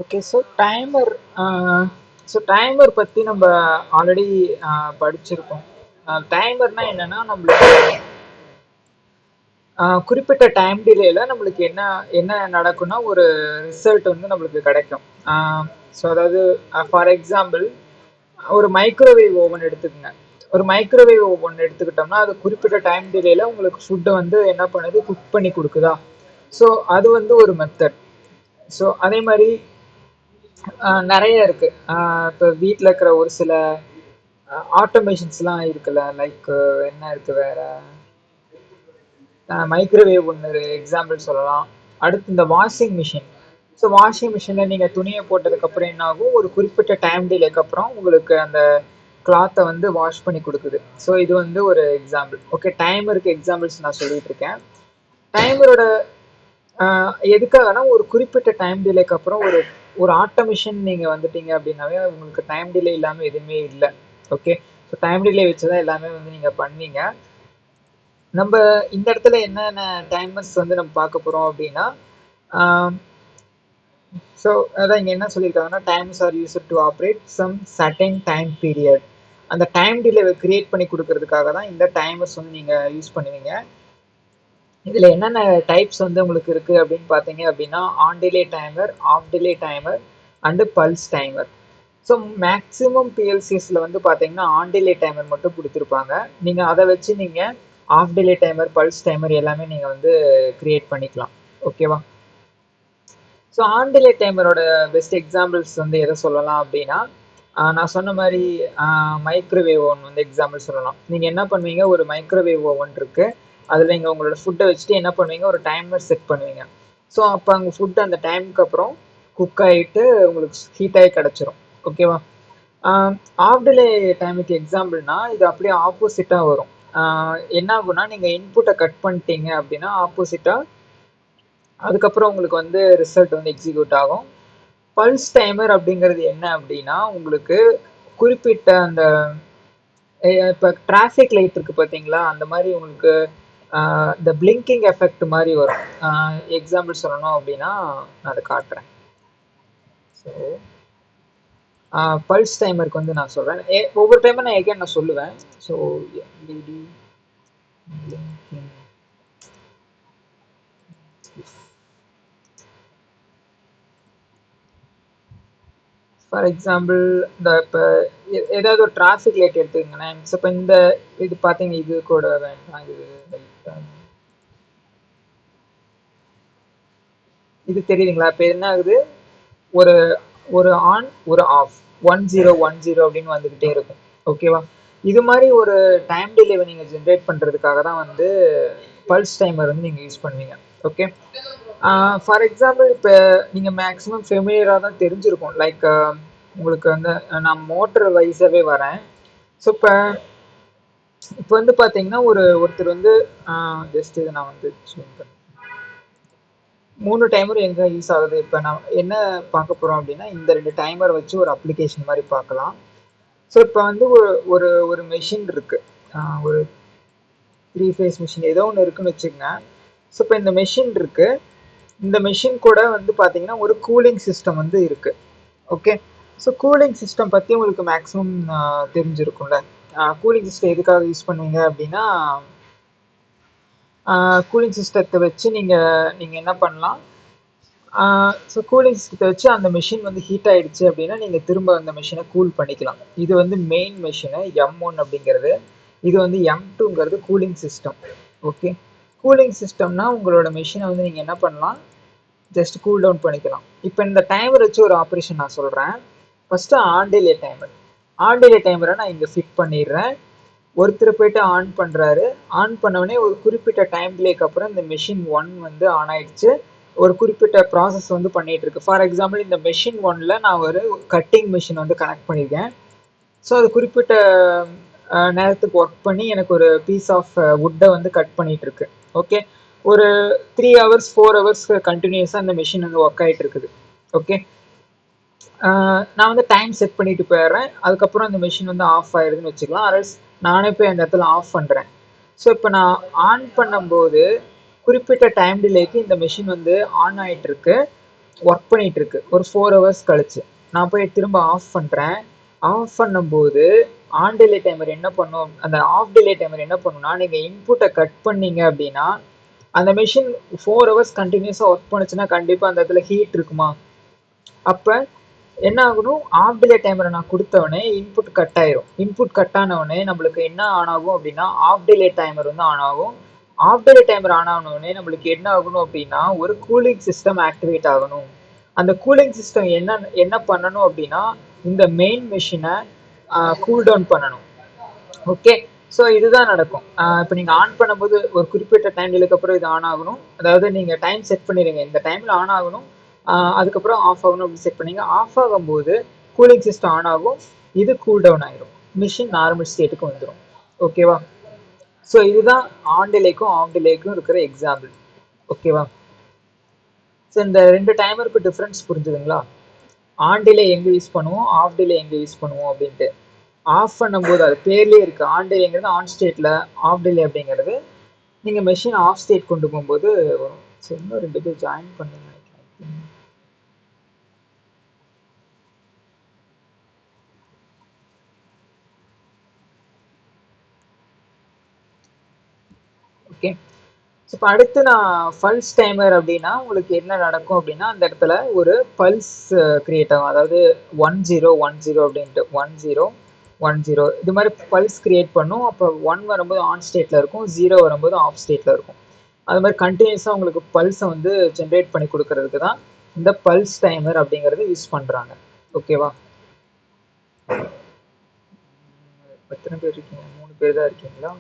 Okay. Timer பற்றி நம்ம already படிச்சிருக்கோம். டைமர்னா என்னன்னா நம்மளுக்கு குறிப்பிட்ட டைம் டிலேல நம்மளுக்கு என்ன என்ன நடக்கும்னா ஒரு ரிசல்ட் வந்து நம்மளுக்கு கிடைக்கும். ஸோ அதாவது ஃபார் எக்ஸாம்பிள் ஒரு மைக்ரோவேவ் ஓவன் எடுத்துக்கங்க. ஒரு மைக்ரோவேவ் ஓவன் எடுத்துக்கிட்டோம்னா அது குறிப்பிட்ட டைம் டிலேல உங்களுக்கு ஃபுட்டை வந்து என்ன பண்ணுது, குக் பண்ணி கொடுக்குதா. ஸோ அது வந்து ஒரு மெத்தட். ஸோ அதே மாதிரி நிறைய இருக்கு. இப்போ வீட்டில் இருக்கிற ஒரு சில ஆட்டோமேஷன்ஸ்லாம் இருக்குல்ல. லைக் என்ன இருக்கு வேற, மைக்ரோவேவ் ஒன்று எக்ஸாம்பிள் சொல்லலாம். அடுத்து இந்த வாஷிங் மிஷின். ஸோ வாஷிங் மிஷினில் நீங்கள் துணியை போட்டதுக்கப்புறம் என்ன ஆகும், ஒரு குறிப்பிட்ட டைம் டிலேக்கு அப்புறம் உங்களுக்கு அந்த கிளாத்தை வந்து வாஷ் பண்ணி கொடுக்குது. ஸோ இது வந்து ஒரு எக்ஸாம்பிள். ஓகே, டைமருக்கு எக்ஸாம்பிள்ஸ் நான் சொல்லிட்டு இருக்கேன். டைமரோட எதுக்காகனா ஒரு குறிப்பிட்ட டைம் டிலேக்கு அப்புறம் ஒரு ஒரு ஆட்டோமேஷன் நீங்கள் வந்துட்டீங்க அப்படின்னாவே உங்களுக்கு டைம் டிலே இல்லாமல் எதுவுமே இல்லை. ஓகே, ஸோ டைம் டிலே வச்சு தான் எல்லாமே வந்து நீங்கள் பண்ணீங்க. நம்ம இந்த இடத்துல என்னென்ன டைமர்ஸ் வந்து நம்ம பார்க்க போகிறோம் அப்படின்னா, ஸோ அதான் இங்கே என்ன சொல்லியிருக்காங்கன்னா, timers are used to operate some certain time period. அந்த டைம் டிலேவை கிரியேட் பண்ணி கொடுக்கறதுக்காக தான் இந்த டைமர்ஸ் வந்து நீங்கள் யூஸ் பண்ணுவீங்க. இதில் என்னென்ன டைப்ஸ் வந்து உங்களுக்கு இருக்குது அப்படின்னு பார்த்தீங்க அப்படின்னா, on delay timer, off delay timer and pulse timer. So maximum பிஎல்சிஸில் வந்து பார்த்தீங்கன்னா ஆன் டிலே டைமர் மட்டும் கொடுத்துருப்பாங்க. நீங்கள் அதை வச்சு நீங்கள் off delay timer, pulse timer எல்லாமே நீங்கள் வந்து கிரியேட் பண்ணிக்கலாம். ஓகேவா? ஸோ ஆன் டிலே டைமரோட பெஸ்ட் எக்ஸாம்பிள்ஸ் வந்து எதை சொல்லலாம் அப்படின்னா, நான் சொன்ன மாதிரி மைக்ரோவேவ் ஓவன் வந்து எக்ஸாம்பிள் சொல்லலாம். நீங்கள் என்ன பண்ணுவீங்க, ஒரு மைக்ரோவேவ் ஓவன் இருக்குது, அதில் நீங்கள் உங்களோட ஃபுட்டை வச்சுட்டு என்ன பண்ணுவீங்க, ஒரு டைமர் செட் பண்ணுவீங்க. ஸோ அப்போ அங்கே ஃபுட்டு அந்த டைமுக்கு அப்புறம் குக் ஆகிட்டு உங்களுக்கு ஹீட் ஆகி கிடச்சிரும். ஓகேவா? ஆஃப் டிலே டைமுக்கு எக்ஸாம்பிள்னா இது அப்படியே ஆப்போசிட்டாக வரும். என்ன ஆகும்னா, நீங்கள் இன்புட்டை கட் பண்ணிட்டீங்க அப்படின்னா ஆப்போசிட்டாக அதுக்கப்புறம் உங்களுக்கு வந்து ரிசல்ட் வந்து எக்ஸிக்யூட் ஆகும். பல்ஸ் டைமர் அப்படிங்கிறது என்ன அப்படின்னா, உங்களுக்கு குறிப்பிட்ட அந்த இப்போ டிராஃபிக் லைட் இருக்குது பார்த்தீங்களா, அந்த மாதிரி உங்களுக்கு இந்த பிளிங்கிங் எஃபெக்ட் மாதிரி வரும். எக்ஸாம்பிள் சொல்லணும் அப்படின்னா நான் அதை காட்டுறேன். ஸோ பல்ஸ் டைமருக்கு வந்து நான் சொல்கிறேன். ஒவ்வொரு டைமும் நான் எகைன் நான் சொல்லுவேன். So LED blinking, for example இந்த இப்போ ஏதாவது ஒரு டிராஃபிக் லைட் எடுத்துக்கங்களேன். ஸோ இப்போ இந்த இது பார்த்தீங்க, இது கூட வேண்டாம், இது தெரியுதுங்களா? இப்போ என்ன ஆகுது, ஒரு ஒரு ஆன் ஒரு ஆஃப் 1010 அப்படின்னு வந்துக்கிட்டே இருக்கும். ஓகேவா? இது மாதிரி ஒரு டைம் டிலேவை நீங்கள் ஜென்ரேட் பண்ணுறதுக்காக தான் வந்து பல்ஸ் டைமர் வந்து நீங்கள் யூஸ் பண்ணுவீங்க. ஓகே, ஃபார் எக்ஸாம்பிள் இப்போ நீங்கள் மேக்ஸிமம் ஃபெமிலியராக தான் தெரிஞ்சிருக்கும். லைக் உங்களுக்கு வந்து நான் மோட்டர் வைஸாகவே வரேன். ஸோ இப்போ வந்து பார்த்தீங்கன்னா ஒருத்தர் வந்து ஜஸ்ட் இதை நான் வந்து சொல்லுங்கள், 3 டைமர் எங்கே யூஸ் ஆகுது. இப்போ நான் என்ன பார்க்க போகிறோம் அப்படின்னா, இந்த 2 டைமர் வச்சு ஒரு அப்ளிகேஷன் மாதிரி பார்க்கலாம். ஸோ இப்போ வந்து ஒரு ஒரு மெஷின் இருக்குது, ஒரு 3 ஃபேஸ் மிஷின் ஏதோ ஒன்று இருக்குன்னு வச்சுக்கோங்க. ஸோ இப்போ இந்த மெஷின் இருக்குது, இந்த மெஷின் கூட வந்து பார்த்தீங்கன்னா ஒரு கூலிங் சிஸ்டம் வந்து இருக்குது. ஓகே, ஸோ கூலிங் சிஸ்டம் பற்றி உங்களுக்கு மேக்ஸிமம் தெரிஞ்சிருக்கும்ல. கூலிங் சிஸ்டம் எதுக்காக யூஸ் பண்ணுவீங்க அப்படின்னா, கூலிங் சிஸ்டத்தை வச்சு நீங்கள் என்ன பண்ணலாம், ஸோ கூலிங் சிஸ்டத்தை வச்சு அந்த மிஷின் வந்து ஹீட் ஆகிடுச்சு அப்படின்னா நீங்கள் திரும்ப அந்த மிஷினை கூல் பண்ணிக்கலாம். இது வந்து மெயின் மிஷினு M1 அப்படிங்கிறது. இது வந்து M2ங்கிறது கூலிங் சிஸ்டம். ஓகே, கூலிங் சிஸ்டம்னா உங்களோட மிஷினை வந்து நீங்கள் என்ன பண்ணலாம், ஜஸ்ட் கூல் டவுன் பண்ணிக்கலாம். இப்போ இந்த டைமர் வச்சு ஒரு ஆப்ரேஷன் நான் சொல்கிறேன். First on delay timer. On delay டைமரை நான் இங்கே ஃபிட் பண்ணிடுறேன். ஒருத்தர் போய்ட்டு ஆன் பண்ணுறாரு. ஆன் பண்ணவுடனே ஒரு குறிப்பிட்ட டைம் டிலேக்கு அப்புறம் இந்த மெஷின் 1 வந்து ஆன் ஆயிடுச்சு. ஒரு குறிப்பிட்ட ப்ராசஸ் வந்து பண்ணிகிட்டு இருக்கு. ஃபார் எக்ஸாம்பிள் இந்த மெஷின் 1ல் நான் ஒரு கட்டிங் மிஷின் வந்து கனெக்ட் பண்ணியிருக்கேன். ஸோ அது குறிப்பிட்ட நேரத்துக்கு ஒர்க் பண்ணி எனக்கு ஒரு பீஸ் ஆஃப் வுட்டை வந்து கட் பண்ணிகிட்டு இருக்கு. ஓகே, ஒரு 3 ஹவர்ஸ் 4 ஹவர்ஸ் கண்டினியூஸாக அந்த மிஷின் வந்து ஒர்க் ஆகிட்டு இருக்குது. ஓகே, நான் வந்து டைம் செட் பண்ணிட்டு போயிடுறேன். அதுக்கப்புறம் அந்த மிஷின் வந்து ஆஃப் ஆயிடுதுன்னு வச்சுக்கலாம். அரல்ஸ் நானே போய் அந்த இடத்துல ஆஃப் பண்ணுறேன். ஸோ இப்போ நான் ஆன் பண்ணும்போது குறிப்பிட்ட டைம் டிலேக்கு இந்த மிஷின் வந்து ஆன் ஆகிட்டு இருக்கு. ஒர்க் பண்ணிட்டு இருக்கு. ஒரு 4 ஹவர்ஸ் கழிச்சு நான் போய் திரும்ப ஆஃப் பண்றேன். ஆஃப் பண்ணும்போது ஆன் டிலே டைமர் என்ன பண்ணும், அந்த ஆஃப் டிலே டைமர் என்ன பண்ணும்னா, நீங்க இன்புட்டை கட் பண்ணீங்க அப்படின்னா அந்த மெஷின் 4 ஹவர்ஸ் கண்டினியூஸா ஒர்க் பண்ணுச்சுன்னா கண்டிப்பா அந்த இடத்துல ஹீட் இருக்குமா? அப்ப என்ன ஆகணும், ஆஃப் டிலே டைமரை நான் கொடுத்தவொடனே இன்புட் கட் ஆயிரும். இன்புட் கட் ஆனவுடனே நம்மளுக்கு என்ன ஆன் ஆகும் அப்படின்னா ஆஃப் டிலே டைமர் வந்து ஆன் ஆகும். ஆஃப் டிலே டைமர் ஆன் ஆனவுடனே நம்மளுக்கு என்ன ஆகணும் அப்படின்னா ஒரு கூலிங் சிஸ்டம் ஆக்டிவேட் ஆகணும். அந்த கூலிங் சிஸ்டம் என்ன பண்ணணும் அப்படின்னா இந்த மெயின் மெஷினை கூல் டவுன் பண்ணணும். ஓகே, ஸோ இதுதான் நடக்கும். இப்போ நீங்கள் ஆன் பண்ணும்போது ஒரு குறிப்பிட்ட டைம் அப்புறம் இது ஆன் ஆகணும். அதாவது நீங்கள் டைம் செட் பண்ணிடுங்க, இந்த டைமில் ஆன் ஆகணும், அதுக்கப்புறம் ஆஃப் ஆகணும் அப்படின்னு செட் பண்ணீங்க. ஆஃப் ஆகும்போது கூலிங் சிஸ்டம் ஆன் ஆகும், இது கூல் டவுன் ஆயிரும், மிஷின் நார்மல் ஸ்டேட்டுக்கு வந்துடும். ஓகேவா? ஸோ இதுதான் ஆன் டிலேக்கும் ஆஃப் டிலேக்கும் இருக்கிற எக்ஸாம்பிள். ஓகேவா? ஸோ இந்த ரெண்டு டைமருக்கு டிஃப்ரென்ஸ் புரிஞ்சுதுங்களா? ஆன் டிலே எங்கே யூஸ் பண்ணுவோம், ஆஃப் டிலே எங்கே யூஸ் பண்ணுவோம் அப்படின்ட்டு. ஆஃப் பண்ணும்போது அது பேர்லேயே இருக்குது, ஆன் டிலேங்கிறது ஆன் ஸ்டேட்டில், ஆஃப் டிலே அப்படிங்கிறது நீங்கள் மெஷின் ஆஃப் ஸ்டேட் கொண்டு போகும்போது வரும். ஸோ இன்னும் 2 பேர் ஜாயின் பண்ணுங்க. ஓகே, ஸோ இப்போ அடுத்து நான் பல்ஸ் டைமர் அப்படின்னா உங்களுக்கு என்ன நடக்கும் அப்படின்னா அந்த இடத்துல ஒரு பல்ஸ் கிரியேட் ஆகும். அதாவது 1010 அப்படின்ட்டு 1010 இது மாதிரி பல்ஸ் கிரியேட் பண்ணும். அப்போ 1 வரும்போது ஆன் ஸ்டேட்டில் இருக்கும், 0 வரும்போது ஆஃப் ஸ்டேட்டில் இருக்கும். அது மாதிரி கண்டினியூஸாக உங்களுக்கு பல்ஸை வந்து ஜென்ரேட் பண்ணி கொடுக்கறதுக்கு தான் இந்த பல்ஸ் டைமர் அப்படிங்கிறது யூஸ் பண்ணுறாங்க. ஓகேவா? எத்தனை பேர் இருக்கீங்க? 3 பேர் தான் இருக்கீங்களா?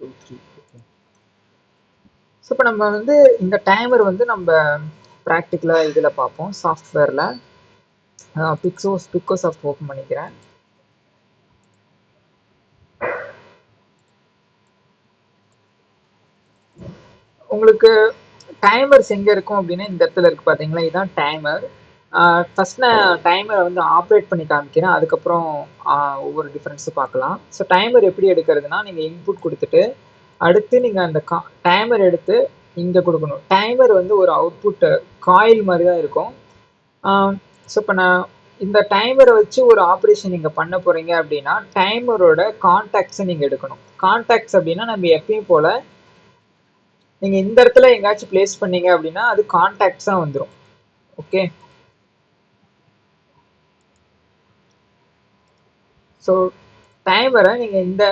2 3. ஸோ இப்போ நம்ம வந்து இந்த டைமர் வந்து நம்ம ப்ராக்டிக்கலாக இதில் பார்ப்போம், சாஃப்ட்வேரில். பிக்கோசாஃப்ட் ஓப்பன் பண்ணிக்கிறேன். உங்களுக்கு டைமர்ஸ் எங்கே இருக்கும் அப்படின்னா இந்த இடத்துல இருக்குது பார்த்தீங்களா, இதுதான் டைமர். ஃபஸ்ட் நான் டைமரை வந்து ஆப்ரேட் பண்ணி காமிக்கிறேன், அதுக்கப்புறம் ஒவ்வொரு டிஃப்ரென்ஸும் பார்க்கலாம். ஸோ டைமர் எப்படி எடுக்கிறதுனா நீங்கள் இன்புட் கொடுத்துட்டு அடுத்து நீங்கள் அந்த டைமர் எடுத்து இங்கே கொடுக்கணும். டைமர் வந்து ஒரு அவுட்புட் காயில் மாதிரி தான் இருக்கும். ஸோ இப்போ நான் இந்த டைமரை வச்சு ஒரு ஆப்ரேஷன் நீங்கள் பண்ண போகிறீங்க அப்படின்னா டைமரோட கான்டாக்ட்ஸை நீங்கள் எடுக்கணும். கான்டாக்ட்ஸ் அப்படின்னா நம்ம எப்பயும் போல் நீங்கள் இந்த இடத்துல எங்கேயாச்சும் பிளேஸ் பண்ணீங்க அப்படின்னா அது கான்டாக்ட்ஸாக வந்துடும். ஓகே, ஸோ டைமரை நீங்கள் இந்த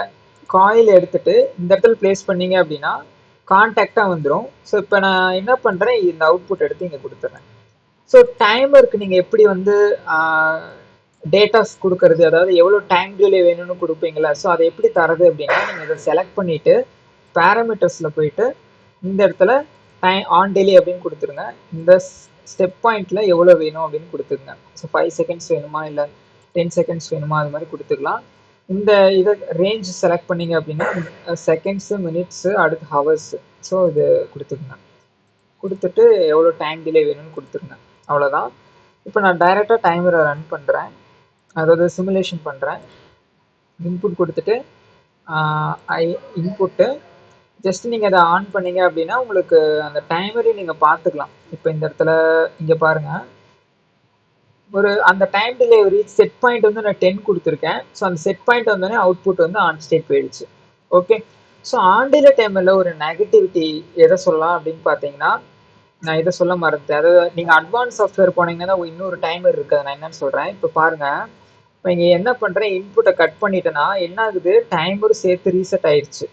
காயில் எடுத்துட்டு இந்த இடத்துல பிளேஸ் பண்ணீங்க அப்படின்னா கான்டாக்டாக வந்துடும். ஸோ இப்போ நான் என்ன பண்ணுறேன், இந்த அவுட்புட் எடுத்து இங்கே கொடுத்துட்றேன். ஸோ டைமருக்கு நீங்கள் எப்படி வந்து டேட்டாஸ் கொடுக்கறது, அதாவது எவ்வளோ டைம் டிலே வேணும்னு கொடுப்பீங்களா, ஸோ அதை எப்படி தரது அப்படின்னா நீங்கள் இதை செலக்ட் பண்ணிவிட்டு பேராமீட்டர்ஸில் போயிட்டு இந்த இடத்துல டைம் ஆன் டிலே அப்படின்னு கொடுத்துருங்க. இந்த ஸ்டெப் பாயிண்டில் எவ்வளோ வேணும் அப்படின்னு கொடுத்துருங்க. ஸோ 5 செகண்ட்ஸ் வேணுமா இல்லை 10 செகண்ட்ஸ் வேணுமா, அது மாதிரி கொடுத்துக்கலாம். இந்த இதை ரேஞ்ச் செலக்ட் பண்ணீங்க அப்படின்னா செகண்ட்ஸு, மினிட்ஸு, அடுத்து ஹவர்ஸு. ஸோ இது கொடுத்துருங்க. கொடுத்துட்டு எவ்வளோ டைம் டிலே வேணும்னு கொடுத்துருங்க. அவ்வளோதான். இப்போ நான் டைரெக்டாக டைமரை ரன் பண்ணுறேன், அதாவது சிமுலேஷன் பண்ணுறேன். இன்புட் கொடுத்துட்டு இன்புட்டு ஜஸ்ட் நீங்கள் அதை ஆன் பண்ணீங்க அப்படின்னா உங்களுக்கு அந்த டைமரையும் நீங்கள் பார்த்துக்கலாம். இப்போ இந்த இடத்துல இங்கே பாருங்கள், ஒரு அந்த டைம் டெலிவரி செட் பாயிண்ட் வந்து நான் 10 கொடுத்துருக்கேன். ஸோ அந்த செட் பாயிண்ட் வந்தோடனே அவுட்புட் வந்து ஆன் ஸ்டேட் போயிடுச்சு. ஓகே, ஸோ ஆன் டிலே டைமில் ஒரு நெகட்டிவிட்டி எதை சொல்லலாம் அப்படின்னு பார்த்தீங்கன்னா, நான் இதை சொல்ல மறந்துட்டேன். அதாவது நீங்கள் அட்வான்ஸ் சாஃப்ட்வேர் போனீங்கன்னா இன்னொரு டைமர் இருக்குது, நான் என்னன்னு சொல்கிறேன். இப்போ பாருங்கள், இப்போ இங்கே என்ன பண்ணுறேன், இன்புட்டை கட் பண்ணிட்டேன்னா என்ன ஆகுது, டைமரும் சேர்த்து ரீசெட் ஆயிடுச்சு.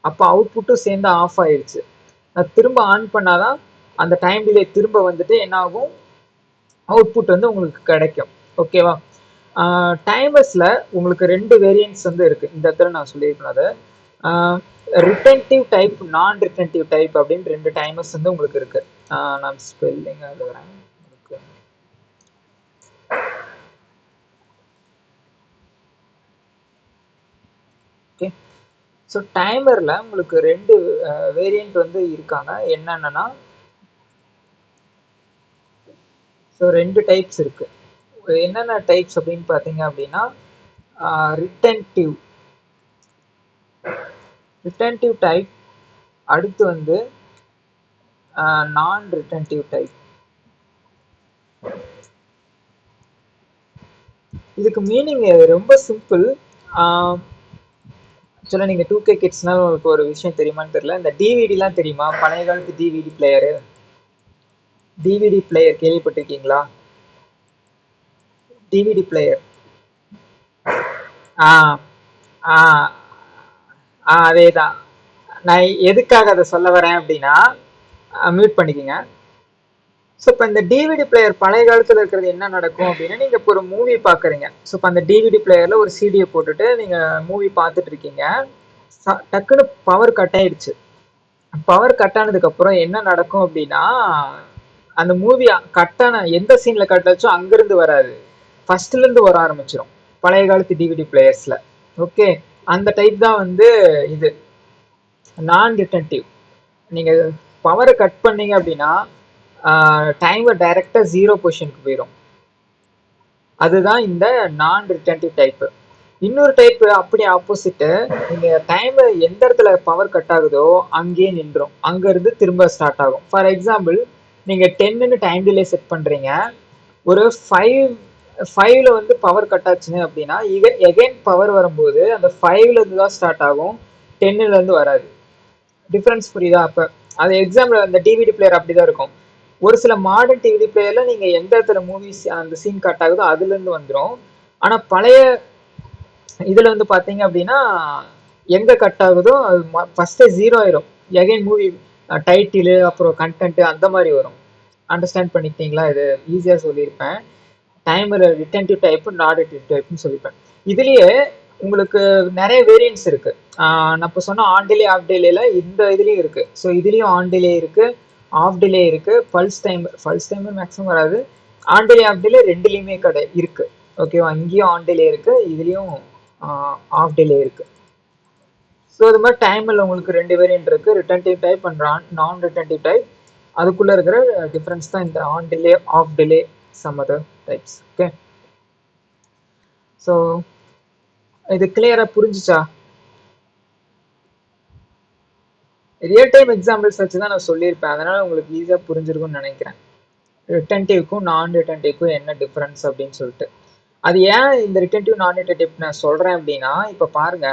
அப்போ அவுட்புட்டும் சேர்ந்து ஆஃப் ஆயிடுச்சு. நான் திரும்ப ஆன் பண்ணாதான் அந்த டைம் டிலே திரும்ப வந்துட்டு என்ன ஆகும், அவுட்புட் வந்து உங்களுக்கு கிடைக்கும். ஓகேவா? டைமர்ஸில் உங்களுக்கு 2 வேரியன்ட்ஸ் வந்து இருக்குது. இந்த இடத்துல நான் சொல்லியிருக்கேன் அது ரிட்டன்டிவ் டைப், நான் ரிட்டன்டிவ் டைப் அப்படின்னு 2 டைமர்ஸ் வந்து உங்களுக்கு இருக்குது. நான் ஸ்பெல்லிங் எழுதுறேன். ஓகே, ஸோ டைமரில் உங்களுக்கு 2 வேரியண்ட் வந்து இருக்காங்க. என்னென்னா, ஸோ 2 டைப்ஸ் இருக்குது. என்னென்ன டைப்ஸ் அப்படின்னு பார்த்தீங்க அப்படின்னா ரிட்டன்டிவ் டைப், அடுத்து வந்து நான் ரிட்டன்டிவ் டைப். இதுக்கு மீனிங் ரொம்ப சிம்பிள். ஆக்சுவலாக நீங்கள் 2K கிட்ஸ்னால உங்களுக்கு ஒரு விஷயம் தெரியுமான்னு தெரியல. இந்த டிவிடிலாம் தெரியுமா? பழைய காலத்து டிவிடி பிளேயரு. டிவிடி பிளேயர் கேள்விப்பட்டிருக்கீங்களா? DVD player. ஆ ஆ அதே தான். நான் எதுக்காக அதை சொல்ல வரேன் அப்படின்னா, மியூட் பண்ணிக்கோங்க. ஸோ இப்போ இந்த டிவிடி பிளேயர் பழைய காலத்தில் இருக்கிறது என்ன நடக்கும் அப்படின்னா, நீங்கள் இப்போ ஒரு மூவி பார்க்குறீங்க. ஸோ இப்போ அந்த டிவிடி பிளேயரில் ஒரு சிடியை போட்டுட்டு நீங்கள் மூவி பார்த்துட்டு இருக்கீங்க. டக்குன்னு பவர் கட் ஆயிடுச்சு. பவர் கட் ஆனதுக்கப்புறம் என்ன நடக்கும் அப்படின்னா, அந்த மூவி கட் ஆன எந்த சீன்ல கட் ஆச்சோ அங்கிருந்து வராது, ஃபர்ஸ்ட்ல இருந்து வர ஆரம்பிச்சிடும் பழைய காலத்து டிவிடி பிளேயர்ஸ்ல. ஓகே, அந்த டைப் தான் வந்து இது நான் ரிட்டன்டிவ். நீங்க பவரை கட் பண்ணீங்க அப்படின்னா டைமர் டைரக்டா ஜீரோ பொசிஷனுக்கு போயிடும். அதுதான் இந்த நான் ரிட்டன்டிவ் டைப். இன்னொரு டைப் அப்படி ஆப்போசிட். நீங்க டைம் எந்த இடத்துல பவர் கட் ஆகுதோ அங்கேயே நின்றோம், அங்க இருந்து திரும்ப ஸ்டார்ட் ஆகும். ஃபார் எக்ஸாம்பிள், நீங்க 10ன்னு டைம் டிலே செட் பண்றீங்க. ஒரு 5ல வந்து பவர் கட் ஆச்சுன்னு அப்படின்னா எகைன் பவர் வரும்போது அந்த 5ல இருந்து தான் ஸ்டார்ட் ஆகும், 10ல இருந்து வராது. டிஃபரன்ஸ் புரியுதா? அப்ப அது எக்ஸாம்பிள் அந்த டிவிடி பிளேயர் அப்படிதான் இருக்கும். ஒரு சில மாடர்ன் டிவிடி பிளேயர்ல நீங்க எந்த இடத்துல மூவிஸ் அந்த சீன் கட் ஆகுதோ அதுல இருந்து வந்துடும். ஆனா பழைய இதுல வந்து பாத்தீங்க அப்படின்னா எங்க கட் ஆகுதோ அது ஃபர்ஸ்டே ஜீரோ ஆயிரும். எகைன் மூவி டைட்டில் அப்புறம் கண்டென்ட் அந்த மாதிரி வரும். அண்டர்ஸ்டாண்ட் பண்ணிக்கிட்டீங்களா? இது ஈஸியா சொல்லியிருப்பேன். டைமர் ரிட்டன்டிவ் டைப், நான் ரிட்டன்டிவ் டைப்னு சொல்லியிருப்பேன். இதுலயே உங்களுக்கு நிறைய வேரியன்ஸ் இருக்கு. நான் இப்போ சொன்ன ஆன் டிலே ஆஃப் டிலேல இந்த இதுலயும் இருக்கு. ஸோ இதுலயும் ஆன் டிலே இருக்கு, ஆஃப் டிலே இருக்கு, பல்ஸ் டைமர் மேக்ஸிமம் வராது. ஆன் டிலே ஆஃப் டிலே ரெண்டுலயுமே இருக்கு. ஓகேவா? இங்கேயும் ஆன் டிலே இருக்கு, இதுலயும் ஆஃப் டிலே இருக்கு. ஸோ இது மாதிரி டைமில் உங்களுக்கு ரெண்டு வேரியன்ட் இருக்கு, retentive type and non retentive type. அதுக்குள்ள இருக்கிற டிஃபரன்ஸ் தான் இந்த on delay off delay some other types. Okay, so இது கிளியரா புரிஞ்சுச்சா? ரியல் டைம் எக்ஸாம்பிள்ஸ் வச்சு தான் நான் சொல்லியிருப்பேன், அதனால உங்களுக்கு ஈஸியாக புரிஞ்சிருக்கும்னு நினைக்கிறேன். ரிட்டன்டிவ்க்கும் நான் ரிட்டன்டிவ்க்கும் என்ன டிஃபரன்ஸ் அப்படின்னு சொல்லிட்டு. அது ஏன் இந்த ரிட்டன்டிவ் நான் ரிட்டன்டிவ் நான் சொல்றேன் அப்படின்னா, இப்போ பாருங்க,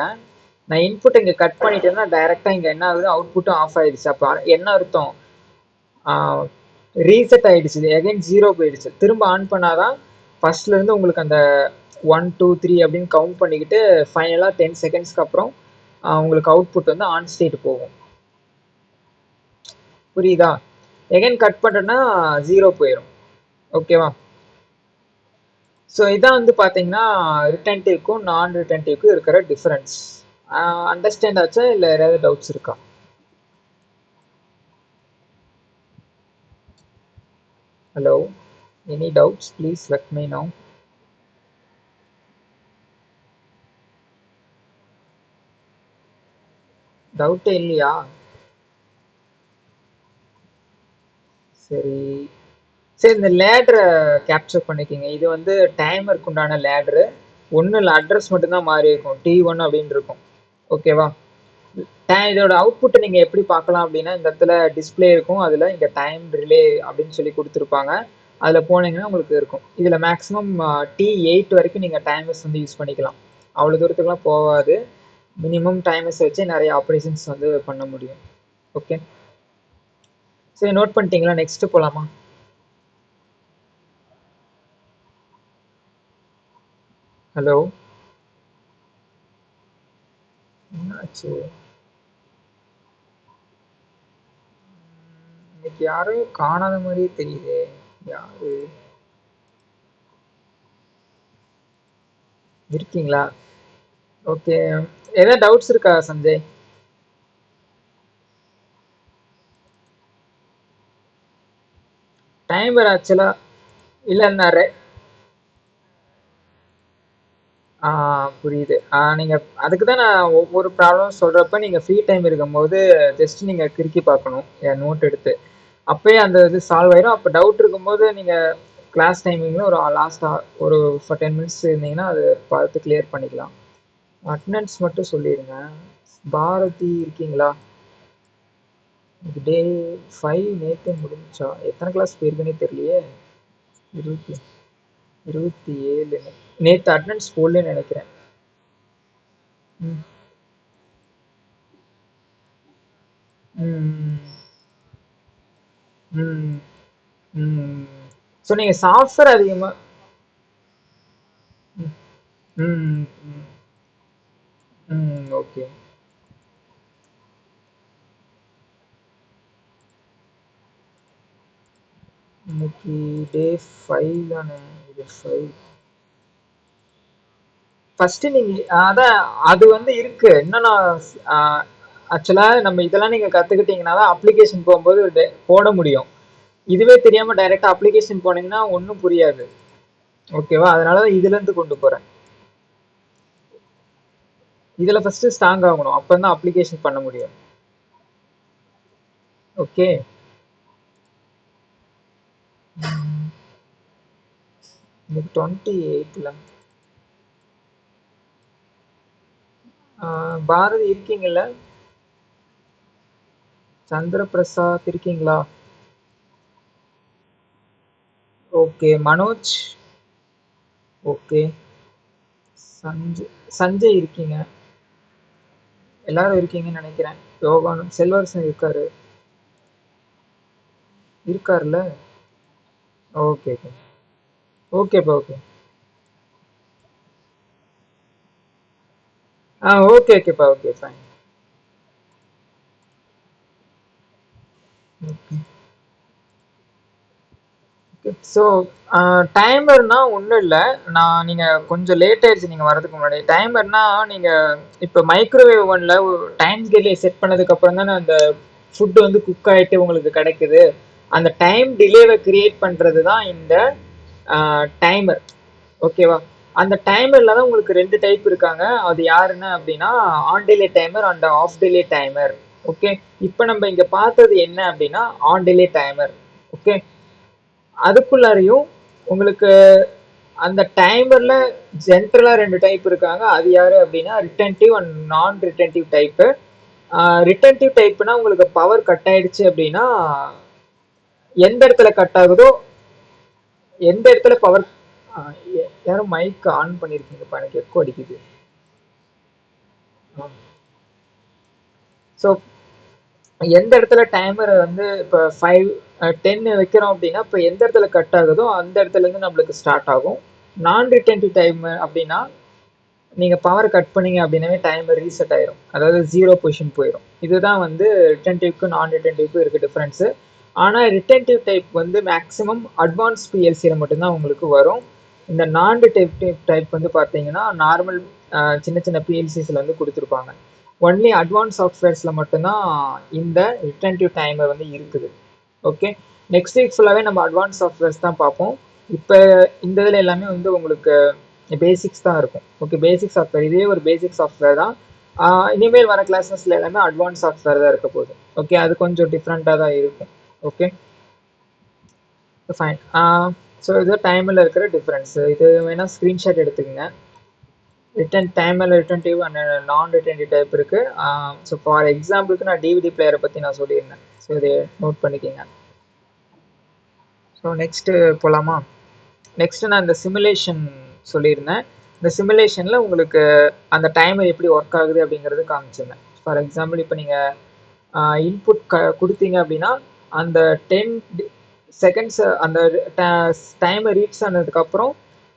நான் இன்புட் இங்கே கட் பண்ணிட்டேன்னா டைரக்டா இங்கே என்ன ஆகுது, அவுட்புட்டும் ஆஃப் ஆயிடுச்சு. அப்போ என்ன அர்த்தம்? ரீசெட் ஆயிடுச்சு, எகைன் ஜீரோ போயிடுச்சு. திரும்ப ஆன் பண்ணாதான் ஃபர்ஸ்ட்ல இருந்து உங்களுக்கு அந்த 1 2 3 அப்படின்னு கவுண்ட் பண்ணிக்கிட்டு ஃபைனலாக 10 செகண்ட்ஸ்க்கு அப்புறம் உங்களுக்கு அவுட்புட் வந்து ஆன் ஸ்டேட் போகும். புரியுதா? எகைன் கட் பண்ணுறேன்னா ஜீரோ போயிடும். ஓகேவா? ஸோ இதான் வந்து பார்த்தீங்கன்னா ரிட்டன்டிவ்க்கும் நான் ரிட்டன்டிவ்க்கும் இருக்கிற டிஃபரன்ஸ். அண்டர்ஸ்டாண்ட் ஆச்சா? இல்லை ஏதாவது டவுட்ஸ் இருக்கா? Hello, any doubts please let me know. டவுட்டே இல்லையா? சரி சரி, இந்த லேடரை கேப்சர் பண்ணிக்கிங்க. இது வந்து டைமருக்கு உண்டான லேடரு. ஒன்றும் இல்லை, அட்ரஸ் மட்டும்தான் மாறி இருக்கும், T1 அப்படின்னு இருக்கும். ஓகேவா? இதோட அவுட்புட்டை நீங்கள் எப்படி பார்க்கலாம் அப்படின்னா, இந்த இடத்துல டிஸ்பிளே இருக்கும், அதில் இங்கே டைம் ரிலே அப்படின்னு சொல்லி கொடுத்துருப்பாங்க. அதில் போனீங்கன்னா உங்களுக்கு இருக்கும். இதில் மேக்ஸிமம் T8 வரைக்கும் நீங்கள் டைமர்ஸ் வந்து யூஸ் பண்ணிக்கலாம். அவ்வளோ தூரத்துக்குலாம் போகாது. மினிமம் டைமர்ஸ் வச்சு நிறைய ஆப்ரேஷன்ஸ் வந்து பண்ண முடியும். ஓகே, சரி, நோட் பண்ணிட்டீங்களா? நெக்ஸ்ட் போகலாமா? ஹலோ, என்னாச்சு? இன்னைக்கு யாரையும் காணாத மாதிரியே தெரியுதே. யாரு இருக்கீங்களா? ஓகே, ஏதாவது டவுட்ஸ் இருக்கா சஞ்சய்? டைமர் ஆக்சுவலா இல்லைன்னாரு. புரியுது. நீங்க அதுக்கு தான் நான் ஒவ்வொரு ப்ராப்ளம் சொல்றப்ப நீங்க ஃப்ரீ டைம் இருக்கும்போது ஜஸ்ட் நீங்க கிறுக்கி பார்க்கணும், என் நோட் எடுத்து. அப்பயே அந்த இது சால்வ் ஆயிரும். அப்போ டவுட் இருக்கும்போது நீங்க கிளாஸ் டைமிங்ல ஒரு லாஸ்டா ஒரு 10 மினிட்ஸ் இருந்தீங்கன்னா அது பார்த்து கிளியர் பண்ணிக்கலாம். அட்டண்டன்ஸ் மட்டும் சொல்லிடுங்க. பாரதி இருக்கீங்களா? டே 5 நேற்று முடிஞ்சா? எத்தனை கிளாஸ் போயிருக்குன்னே தெரியலையே. இருபத்தி 27 நேற்று அட்டண்டன்ஸ் போடலன்னு நினைக்கிறேன். ம் ம் ம் ம். ஸோ நீங்கள் சாஃப்ட்வேர் அதிகமாக. ம் ம் ம் ஓகே. இன்னைக்கு டே 5 தானே? இது 5. ஃபர்ஸ்ட் நீங்க அதான் அது வந்து இருக்கு. என்னன்னா ஆக்சுவலா நம்ம இதெல்லாம் நீங்க கத்துக்கிட்டீங்கன்னா தான் அப்ளிகேஷன் போகும்போது போட முடியும். இதுவே தெரியாம டைரக்டா அப்ளிகேஷன் போனீங்கன்னா ஒன்றும் புரியாது. ஓகேவா? அதனால தான் இதுல இருந்து கொண்டு போறேன். இதுல ஃபர்ஸ்ட் ஸ்ட்ராங் ஆகணும். அப்பதான் அப்ளிகேஷன் பண்ண முடியும். ஓகே. இன்னைக்கு 28ல பாரதி இருக்கீங்கல்ல? சந்திர பிரசாத் இருக்கீங்களா? ஓகே. மனோஜ் ஓகே. சஞ்சய் சஞ்சய் இருக்கீங்க. எல்லாரும் இருக்கீங்கன்னு நினைக்கிறேன். யோகானந்த் செல்வரசன் இருக்காரு. இருக்காருல்ல? Okay okay. ஓகேப்பா ஓகே. ஓகே ஓகேப்பா ஓகே ஃபைன். ஓகே. ஸோ டைமர்னா ஒன்றும் இல்லை. நீங்கள் கொஞ்சம் லேட் ஆயிடுச்சு நீங்கள் வரதுக்கு முன்னாடி. டைமர்னா நீங்கள் இப்போ மைக்ரோவேவ் ஓவனில் டைம் டிலே செட் பண்ணதுக்கு அப்புறம் தானே அந்த ஃபுட்டு வந்து குக் ஆகிட்டு உங்களுக்கு கிடைக்குது. அந்த டைம் டிலேவை கிரியேட் பண்ணுறது தான் இந்த டைமர். ஓகேவா? அந்த டைமர்ல தான் உங்களுக்கு 2 டைப் இருக்காங்க. அது யாருன்னு அப்படின்னா on delay timer and half delay timer. Okay. இப்போ நம்ம இங்க பார்த்தது என்ன அப்படின்னா ஆன் டிலே டைமர். ஓகே. அதுக்குள்ளாரையும் உங்களுக்கு அந்த டைமர்ல ஜென்ரலா 2 டைப் இருக்காங்க. அது யாரு அப்படின்னா retentive and non retentive type. Retentive டைப்னா உங்களுக்கு பவர் கட் ஆயிடுச்சு அப்படின்னா எந்த இடத்துல கட் ஆகுதோ, எந்த இடத்துல பவர். யாரும் மைக் ஆன் பண்ணிருக்கீங்கப்பா, எனக்கு எக்கோ அடிக்குது. ஸோ எந்த இடத்துல டைமரை வந்து இப்போ 10 வைக்கிறோம் அப்படின்னா இப்போ எந்த இடத்துல கட் ஆகுதோ அந்த இடத்துல இருந்து நம்மளுக்கு ஸ்டார்ட் ஆகும். நான் ரிட்டன்டிவ் டைம் அப்படின்னா நீங்கள் பவர் கட் பண்ணீங்க அப்படின்னாவே டைமர் ரீசெட் ஆயிரும். அதாவது 0 பொசிஷன் போயிடும். இதுதான் வந்து ரிட்டன்டிவ்க்கு நான் ரிட்டன்டிவ்க்கு இருக்க டிஃப்ரென்ஸு. ஆனால் ரிட்டன்டிவ் டைப் வந்து மேக்ஸிமம் அட்வான்ஸ் பிஎல்சியில் மட்டும்தான் உங்களுக்கு வரும். இந்த நான் ரிட்டன்டிவ் டைப் வந்து பார்த்தீங்கன்னா நார்மல் சின்ன சின்ன பிஎல்சிஸில் வந்து கொடுத்துருப்பாங்க. ஒன்லி அட்வான்ஸ் சாஃப்ட்வேர்ஸில் மட்டும்தான் இந்த ரிட்டன்டிவ் டைமர் வந்து இருக்குது. ஓகே. நெக்ஸ்ட் வீக் ஃபுல்லாகவே நம்ம அட்வான்ஸ் சாஃப்ட்வேர்ஸ் தான் பார்ப்போம். இப்போ இந்த இதில் எல்லாமே வந்து உங்களுக்கு பேசிக்ஸ் தான் இருக்கும். ஓகே. பேசிக் சாஃப்ட்வேர் இதுவே ஒரு பேசிக் சாஃப்ட்வேர் தான். இனிமேல் வர கிளாஸஸ்ல எல்லாமே அட்வான்ஸ் சாஃப்ட்வேர் தான் இருக்க போகுது. ஓகே. அது கொஞ்சம் டிஃப்ரெண்ட்டாக தான் இருக்கும். Okay fine. ஸோ இது டைமில் இருக்கிற டிஃப்ரென்ஸ். இது வேணால் ஸ்க்ரீன்ஷாட் எடுத்துக்கங்க. ரிட்டன் டைமில் retentive and non retentive type இருக்குது. ஸோ ஃபார் எக்ஸாம்பிளுக்கு நான் டிவிடி பிளேயரை பற்றி நான் சொல்லியிருந்தேன். ஸோ இதை நோட் பண்ணிக்கோங்க. ஸோ நெக்ஸ்ட்டு போகலாமா? நெக்ஸ்ட்டு நான் இந்த சிமுலேஷன் சொல்லியிருந்தேன். இந்த சிமுலேஷனில் உங்களுக்கு அந்த டைமர் எப்படி ஒர்க் ஆகுது அப்படிங்கிறது காமிச்சிருந்தேன். ஃபார் எக்ஸாம்பிள் இப்போ நீங்கள் இன்புட் கொடுத்தீங்க அப்படின்னா அந்த 10 செகண்ட்ஸ் அந்த டைமர் ரீச் ஆனதுக்கப்புறம்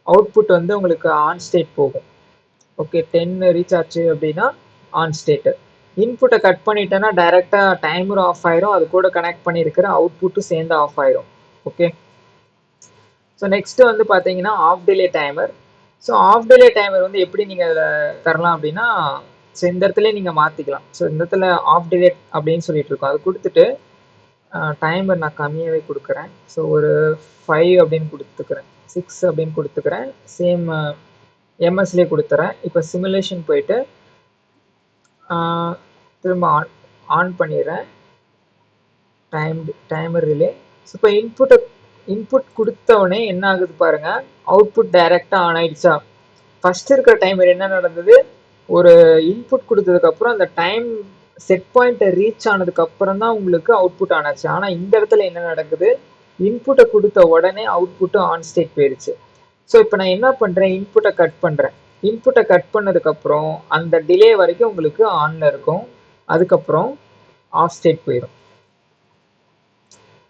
அவுட்புட் வந்து உங்களுக்கு ஆன் ஸ்டேட் போகும். ஓகே. 10 ரீச் ஆச்சு அப்படின்னா ஆன் ஸ்டேட்டு. இன்புட்டை கட் பண்ணிட்டேன்னா டைரெக்டாக டைமரும் ஆஃப் ஆயிரும். அது கூட கனெக்ட் பண்ணியிருக்கிற அவுட்புட்டும் சேர்ந்து ஆஃப் ஆயிரும். ஓகே. ஸோ நெக்ஸ்ட் வந்து பார்த்தீங்கன்னா off delay timer. So off delay timer வந்து எப்படி நீங்கள் அதில் தரலாம் அப்படின்னா, ஸோ இந்த இடத்துல நீங்கள் மாற்றிக்கலாம். ஸோ இந்த இடத்துல ஆஃப் டிலே அப்படின்னு சொல்லிட்டு இருக்கோம். அது கொடுத்துட்டு டைமர் நான் கம்மியாகவே கொடுக்குறேன். ஸோ ஒரு 5 அப்படின்னு கொடுத்துக்கிறேன், 6 அப்படின்னு கொடுத்துக்கிறேன். சேம் எம்எஸ்லேயே கொடுத்துறேன். இப்போ சிமுலேஷன் போயிட்டு திரும்ப ஆன் பண்ணிடுறேன் டைமர் ரிலே. ஸோ இப்போ இன்புட் கொடுத்தவொடனே என்ன ஆகுது பாருங்க, அவுட்புட் டைரக்டா ஆன் ஆயிடுச்சா? ஃபர்ஸ்ட் இருக்கிற டைமர் என்ன நடந்தது, ஒரு இன்புட் கொடுத்ததுக்கு அப்புறம் அந்த டைம் செட் பாயிண்ட் ரீச் ஆனதுக்கு அப்புறம் தான் உங்களுக்கு அவுட்புட் ஆனாச்சு. ஆனா இந்த இடத்துல என்ன நடக்குது, இன்புட்டை கொடுத்த உடனே அவுட்புட்டும் ஆன் ஸ்டேட் போயிருச்சு. ஸோ இப்போ நான் என்ன பண்ணுறேன், இன்புட்டை கட் பண்ணுறேன். இன்புட்டை கட் பண்ணதுக்கப்புறம் அந்த டிலே வரைக்கும் உங்களுக்கு ஆனில் இருக்கும், அதுக்கப்புறம் ஆஃப் ஸ்டேட் போயிடும்.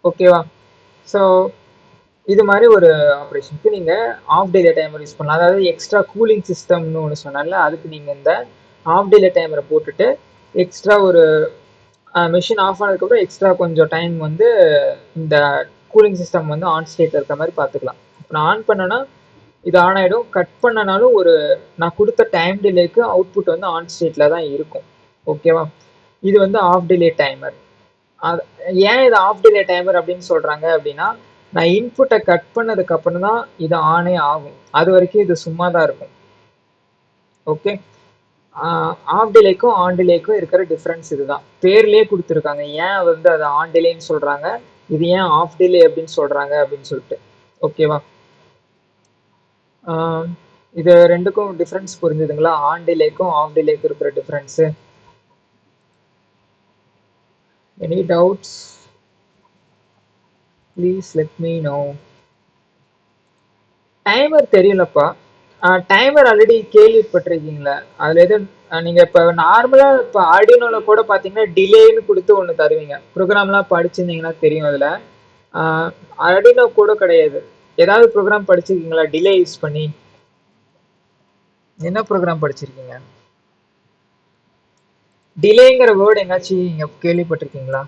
ஓகேவா? ஸோ இது மாதிரி ஒரு ஆப்ரேஷனுக்கு நீங்கள் ஆஃப் டிலே டைமர் யூஸ் பண்ணலாம். அதாவது எக்ஸ்ட்ரா கூலிங் சிஸ்டம்னு ஒன்று சொன்னால அதுக்கு நீங்கள் இந்த ஆஃப் டிலே டைமரை போட்டுட்டு எக்ஸ்ட்ரா ஒரு மெஷின் ஆஃப் ஆனதுக்கப்புறம் எக்ஸ்ட்ரா கொஞ்சம் டைம் வந்து இந்த கூலிங் சிஸ்டம் வந்து ஆன் ஸ்டேட்டில் இருக்கிற மாதிரி பார்த்துக்கலாம். இப்போ நான் ஆன் பண்ணேன்னா இது ஆன் ஆகிடும், கட் பண்ணனாலும் ஒரு நான் கொடுத்த டைம் டிலேக்கு அவுட்புட் வந்து ஆன் ஸ்டேட்டில் தான் இருக்கும். ஓகேவா? இது வந்து ஆஃப் டிலே டைமர். ஏன் இது ஆஃப் டிலே டைமர் அப்படின்னு சொல்கிறாங்க அப்படின்னா, நான் இன்புட்டை கட் பண்ணதுக்கு அப்புறம் தான் இது ஆனே ஆகும், அது வரைக்கும் இது சும்மா தான் இருக்கும். ஓகே, ஆஃப் டிலேக்கும் ஆன் டிலேக்கும் இருக்கிற டிஃப்ரென்ஸ் இதுதான். பேர்லேயே கொடுத்துருக்காங்க ஏன் வந்து அது ஆன் டிலேன்னு சொல்கிறாங்க, இது ஏன் ஆஃப் டிலே அப்படின்னு சொல்கிறாங்க அப்படின்னு சொல்லிட்டு. ஓகேவா? இது ரெண்டுக்கும் டிஃப்ரென்ஸ் புரிஞ்சுதுங்களா? ஆன் டிலேக்கும் ஆஃப் டிலேக்கும் இருக்கிற difference. Any doubts please let me know. Timer தெரியலப்பா. டைமர் ஆல்ரெடி கேள்விப்பட்டிருக்கீங்களா? அதில் எது நீங்கள் இப்போ நார்மலாக இப்போ ஆர்டினோவில் கூட பார்த்தீங்கன்னா டிலேன்னு கொடுத்து ஒன்று தருவீங்க. ப்ரோக்ராம்லாம் படிச்சிருந்தீங்கன்னா தெரியும். அதில் ஆர்டினோ கூட கிடையாது. ஏதாவது ப்ரோக்ராம் படிச்சிருக்கீங்களா டிலே யூஸ் பண்ணி? என்ன ப்ரோக்ராம் படிச்சிருக்கீங்க? டிலேங்கிற வேர்டு எங்காச்சும் நீங்கள் கேள்விப்பட்டிருக்கீங்களா?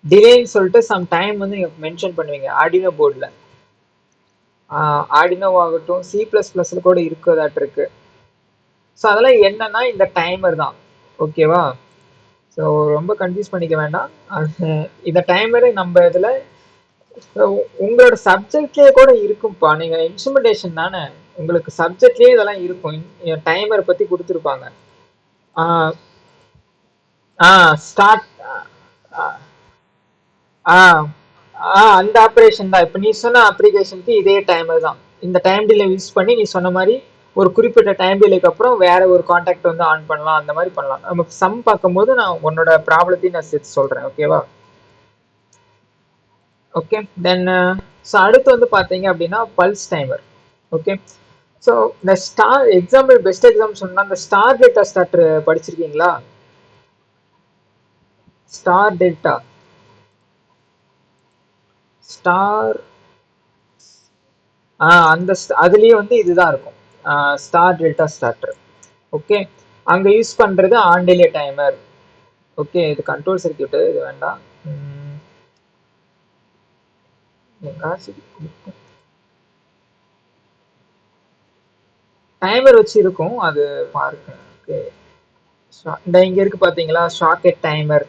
டிலேன்னு சொல்லிட்டு சம் டைம் வந்து நீங்கள் மென்ஷன் பண்ணுவீங்க ஆர்டினோ போர்டில். ஆர்டினோ ஆகட்டும், C++ல கூட இருக்குதாட்டு இருக்கு. ஸோ அதெல்லாம் என்னன்னா இந்த டைமர் தான். ஓகேவா? ஸோ ரொம்ப கன்ஃபியூஸ் பண்ணிக்க வேண்டாம். இந்த டைமரு நம்ம இதில் உங்களோட சப்ஜெக்ட்லேயே கூட இருக்கும்ப்பா. நீங்கள் இன்ஸ்ட்ருமெண்டேஷன் தானே, உங்களுக்கு சப்ஜெக்ட்லேயே இதெல்லாம் இருக்கும். டைமரை பற்றி கொடுத்துருப்பாங்க. ஸ்டார்ட் அந்த ஆப்ரேஷன் தான். இப்போ நீ சொன்ன அப்ளிகேஷனுக்கு இதே டைமர் தான். இந்த டைம் டிலே யூஸ் பண்ணி நீ சொன்ன மாதிரி ஒரு குறிப்பிட்ட டைம் டிலேக்கு அப்புறம் வேற ஒரு கான்டாக்ட் வந்து ஆன் பண்ணலாம், அந்த மாதிரி பண்ணலாம். நம்ம சம் பார்க்கும்போது நான் உன்னோட ப்ராப்ளத்தையும் நான் சேர்த்து சொல்கிறேன். ஓகேவா? ஓகே, தென் ஸோ அடுத்து வந்து பார்த்தீங்க அப்படின்னா பல்ஸ் டைமர். ஓகே, ஸோ இந்த ஸ்டார் எக்ஸாம்பிள், பெஸ்ட் எக்ஸாம்பிள் சொன்னால் இந்த ஸ்டார் டெல்டா ஸ்டார்டர் படிச்சிருக்கீங்களா? ஸ்டார் டெல்டா ஸ்டார் அந்த அதுலேயே வந்து இதுதான் இருக்கும், ஸ்டார் டெல்டா ஸ்டார்டர். ஓகே, அங்கே யூஸ் பண்ணுறது ஆன் டிலே டைமர். ஓகே, இது கண்ட்ரோல் சர்க்யூட்டு, இது வேண்டாம். டைமர் வச்சு இருக்கும், அது பாருங்க. ஓகே, இந்த இங்கே இருக்கு பார்த்தீங்களா ஷாக்கெட் டைமர்.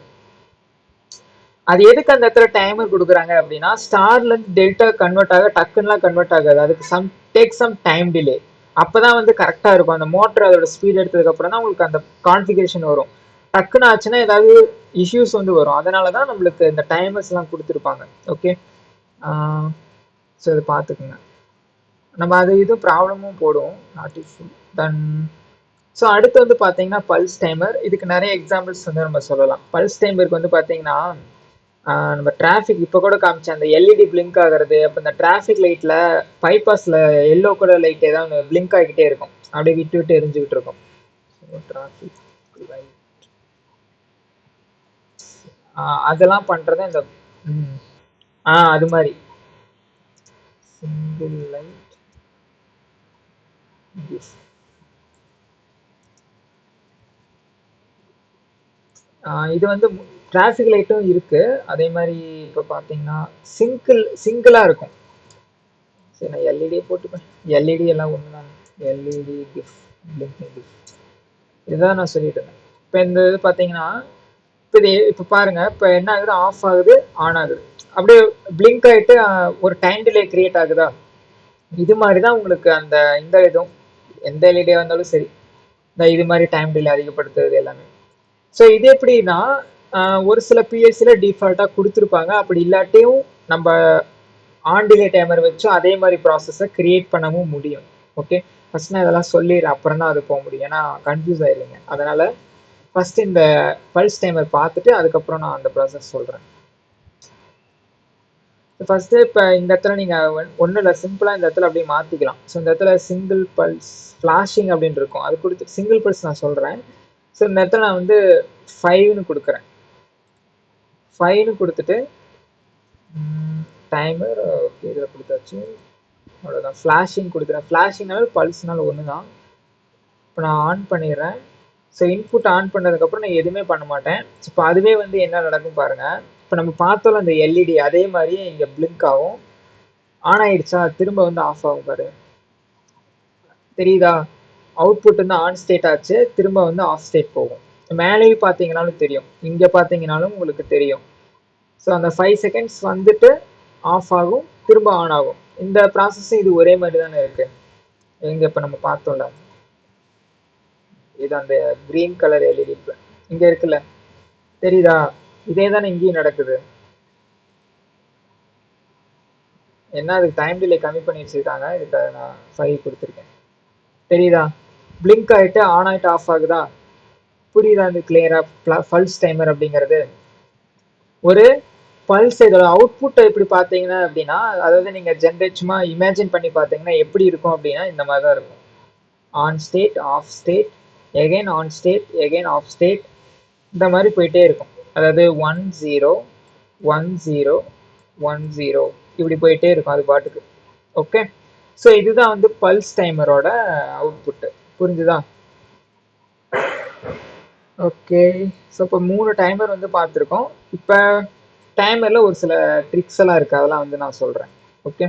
அது எதுக்கு அந்த இடத்துல டைமர் கொடுக்குறாங்க அப்படின்னா, ஸ்டார்லேருந்து டெல்டா கன்வெர்ட் ஆக டக்குன்னுலாம் கன்வெர்ட் ஆகாது, அதுக்கு சம் டைம் டிலே. அப்போ தான் வந்து கரெக்டாக இருக்கும். அந்த மோட்டர் அதோட ஸ்பீட் எடுத்ததுக்கப்புறம் தான் உங்களுக்கு அந்த கான்ஃபிகரேஷன் வரும். டக்குன்னு ஆச்சுன்னா ஏதாவது இஷ்யூஸ் வந்து வரும். அதனால தான் நம்மளுக்கு இந்த டைமர்ஸ்லாம் கொடுத்துருப்பாங்க. ஓகே, ஸோ இதை பார்த்துக்குங்க. நம்ம அது இதுவும் ப்ராப்ளமும் போடுவோம், நாட் இஷ்யூ. தென் ஸோ அடுத்து வந்து பார்த்தீங்கன்னா பல்ஸ் டைமர். இதுக்கு நிறைய எக்ஸாம்பிள்ஸ் வந்து நம்ம சொல்லலாம். பல்ஸ் டைமருக்கு வந்து பார்த்தீங்கன்னா நம்ம டிராஃபிக் இப்போ கூட காமிச்சேன், அந்த எல்இடி பிளிங்க் ஆகிறது. அப்போ இந்த டிராஃபிக் லைட்டில் பைபாஸில் எல்லோ கலர் லைட் ஏதாவது பிளிங்க் ஆகிக்கிட்டே இருக்கும், அப்படியே விட்டு விட்டு எரிஞ்சுக்கிட்டு இருக்கும். டிராஃபிக் லைட் அதெல்லாம் பண்ணுறது இந்த அது மாதிரி சிங்கிள் லைட். இது வந்து டிராஃபிக் லைட்டும் இருக்கு. அதே மாதிரி இப்போ பார்த்தீங்கன்னா சிங்கிளாக இருக்கும். சரி, நான் எல்இடியே போட்டுப்பேன். எல்இடி எல்லாம் ஒன்று தான். எல்இடி கிஃப்ட், பிளிங்கிங் கிஃப்ட், இதுதான் நான் சொல்லிட்டு இருந்தேன். இப்போ இந்த இது பார்த்தீங்கன்னா இப்போ பாருங்க, இப்போ என்ன ஆகுது, ஆஃப் ஆகுது, ஆன் ஆகுது, அப்படியே பிளிங்க் ஆகிட்டு ஒரு டைம் டிலே கிரியேட் ஆகுதா. இது மாதிரி தான் உங்களுக்கு அந்த இந்த இதுவும் எந்த எல்இடியாக இருந்தாலும் சரி, இந்த இது மாதிரி டைம் டிலே அதிகப்படுத்துறது எல்லாமே. ஸோ இது எப்படின்னா, ஒரு சில பிஎஸ்சியில் டிஃபால்ட்டாக கொடுத்துருப்பாங்க. அப்படி இல்லாட்டியும் நம்ம ஆன் டிலே டைமர் வச்சும் அதே மாதிரி ப்ராசஸை கிரியேட் பண்ணவும் முடியும். ஓகே, ஃபர்ஸ்ட் நான் இதெல்லாம் சொல்லிடுறேன், அப்புறம் தான் அது போக முடியும், ஏன்னா கன்ஃபியூஸ் ஆயிடுங்க. அதனால ஃபர்ஸ்ட் இந்த பல்ஸ் டைமர் பார்த்துட்டு அதுக்கப்புறம் நான் அந்த ப்ராசஸ் சொல்கிறேன். ஃபர்ஸ்ட்டு இப்போ இந்த இடத்துல நீங்கள் ஒன்றும் இல்லை, சிம்பிளாக இந்த இடத்துல அப்படியே மாற்றிக்கலாம். ஸோ இந்த இடத்துல சிங்கிள் பல்ஸ் ஃப்ளாஷிங் அப்படின்னு இருக்கும், அது கொடுத்து சிங்கிள் பல்ஸ் நான் சொல்கிறேன். ஸோ இந்த இடத்துல நான் வந்து 5ன்னு கொடுக்குறேன். 5ன்னு கொடுத்துட்டு டைமர் ஓகே இதில் கொடுத்தாச்சு. அவ்வளோதான், ஃப்ளாஷிங் கொடுக்குறேன். ஃப்ளாஷிங்னாலும் பல்ஸ்னாலும் ஒன்று தான். இப்போ நான் ஆன் பண்ணிடுறேன். ஸோ இன்புட் ஆன் பண்ணதுக்கப்புறம் நான் எதுவுமே பண்ண மாட்டேன். இப்போ அதுவே வந்து என்ன நடக்கும் பாருங்கள். இப்போ நம்ம பார்த்தோம்ல அந்த எல்இடி, அதே மாதிரியே இங்கே பிளிங்க் ஆகும். ஆன் ஆயிடுச்சா, திரும்ப வந்து ஆஃப் ஆகும் பாரு, தெரியுதா? அவுட்புட் வந்து ஆன் ஸ்டேட் ஆச்சு, திரும்ப வந்து ஆஃப் ஸ்டேட் போகும். மேலேயும் பார்த்தீங்கனாலும் தெரியும், இங்கே பார்த்தீங்கனாலும் உங்களுக்கு தெரியும். ஸோ அந்த 5 செகண்ட்ஸ் வந்துட்டு ஆஃப் ஆகும், திரும்ப ஆன் ஆகும். இந்த ப்ராசஸும் இது ஒரே மாதிரி தானே இருக்குது. இங்கே இப்போ நம்ம பார்த்தோம்ல, இது அந்த க்ரீன் கலர் எல்இடி இங்கே இருக்குல்ல, தெரியுதா? இதே தானே இங்கேயும் நடக்குது. என்ன அதுக்கு டைம் டிலே கம்மி பண்ணி வச்சுருக்காங்க, இதுக்கு நான் 5 கொடுத்துருக்கேன். தெரியுதா? பிளிங்க் ஆகிட்டு ஆன் ஆகிட்டு ஆஃப் ஆகுதா? புரியுதா? அந்த கிளியராக பல்ஸ் டைமர் அப்படிங்கிறது ஒரு பல்ஸ். இதோட அவுட்புட்டை எப்படி பார்த்தீங்கன்னா அப்படின்னா, அதாவது நீங்கள் ஜென்ரேட் சும்மா இமேஜின் பண்ணி பார்த்தீங்கன்னா எப்படி இருக்கும் அப்படின்னா இந்த மாதிரி தான் இருக்கும். On state, off state, again on state, again off state, இந்த மாதிரி போயிட்டே இருக்கும். அதாவது 1 0 1 0 1 0 இப்படி போயிட்டே இருக்கும் அது பாட்டுக்கு. ஓகே, ஸோ இதுதான் வந்து பல்ஸ் டைமரோட அவுட்புட்டு. புரிஞ்சுதா? ஓகே, ஸோ இப்போ 3 டைமர் வந்து பார்த்துருக்கோம். இப்போ டைமரில் ஒரு சில ட்ரிக்ஸ் எல்லாம் இருக்குது, அதெல்லாம் வந்து நான் சொல்கிறேன். ஓகே,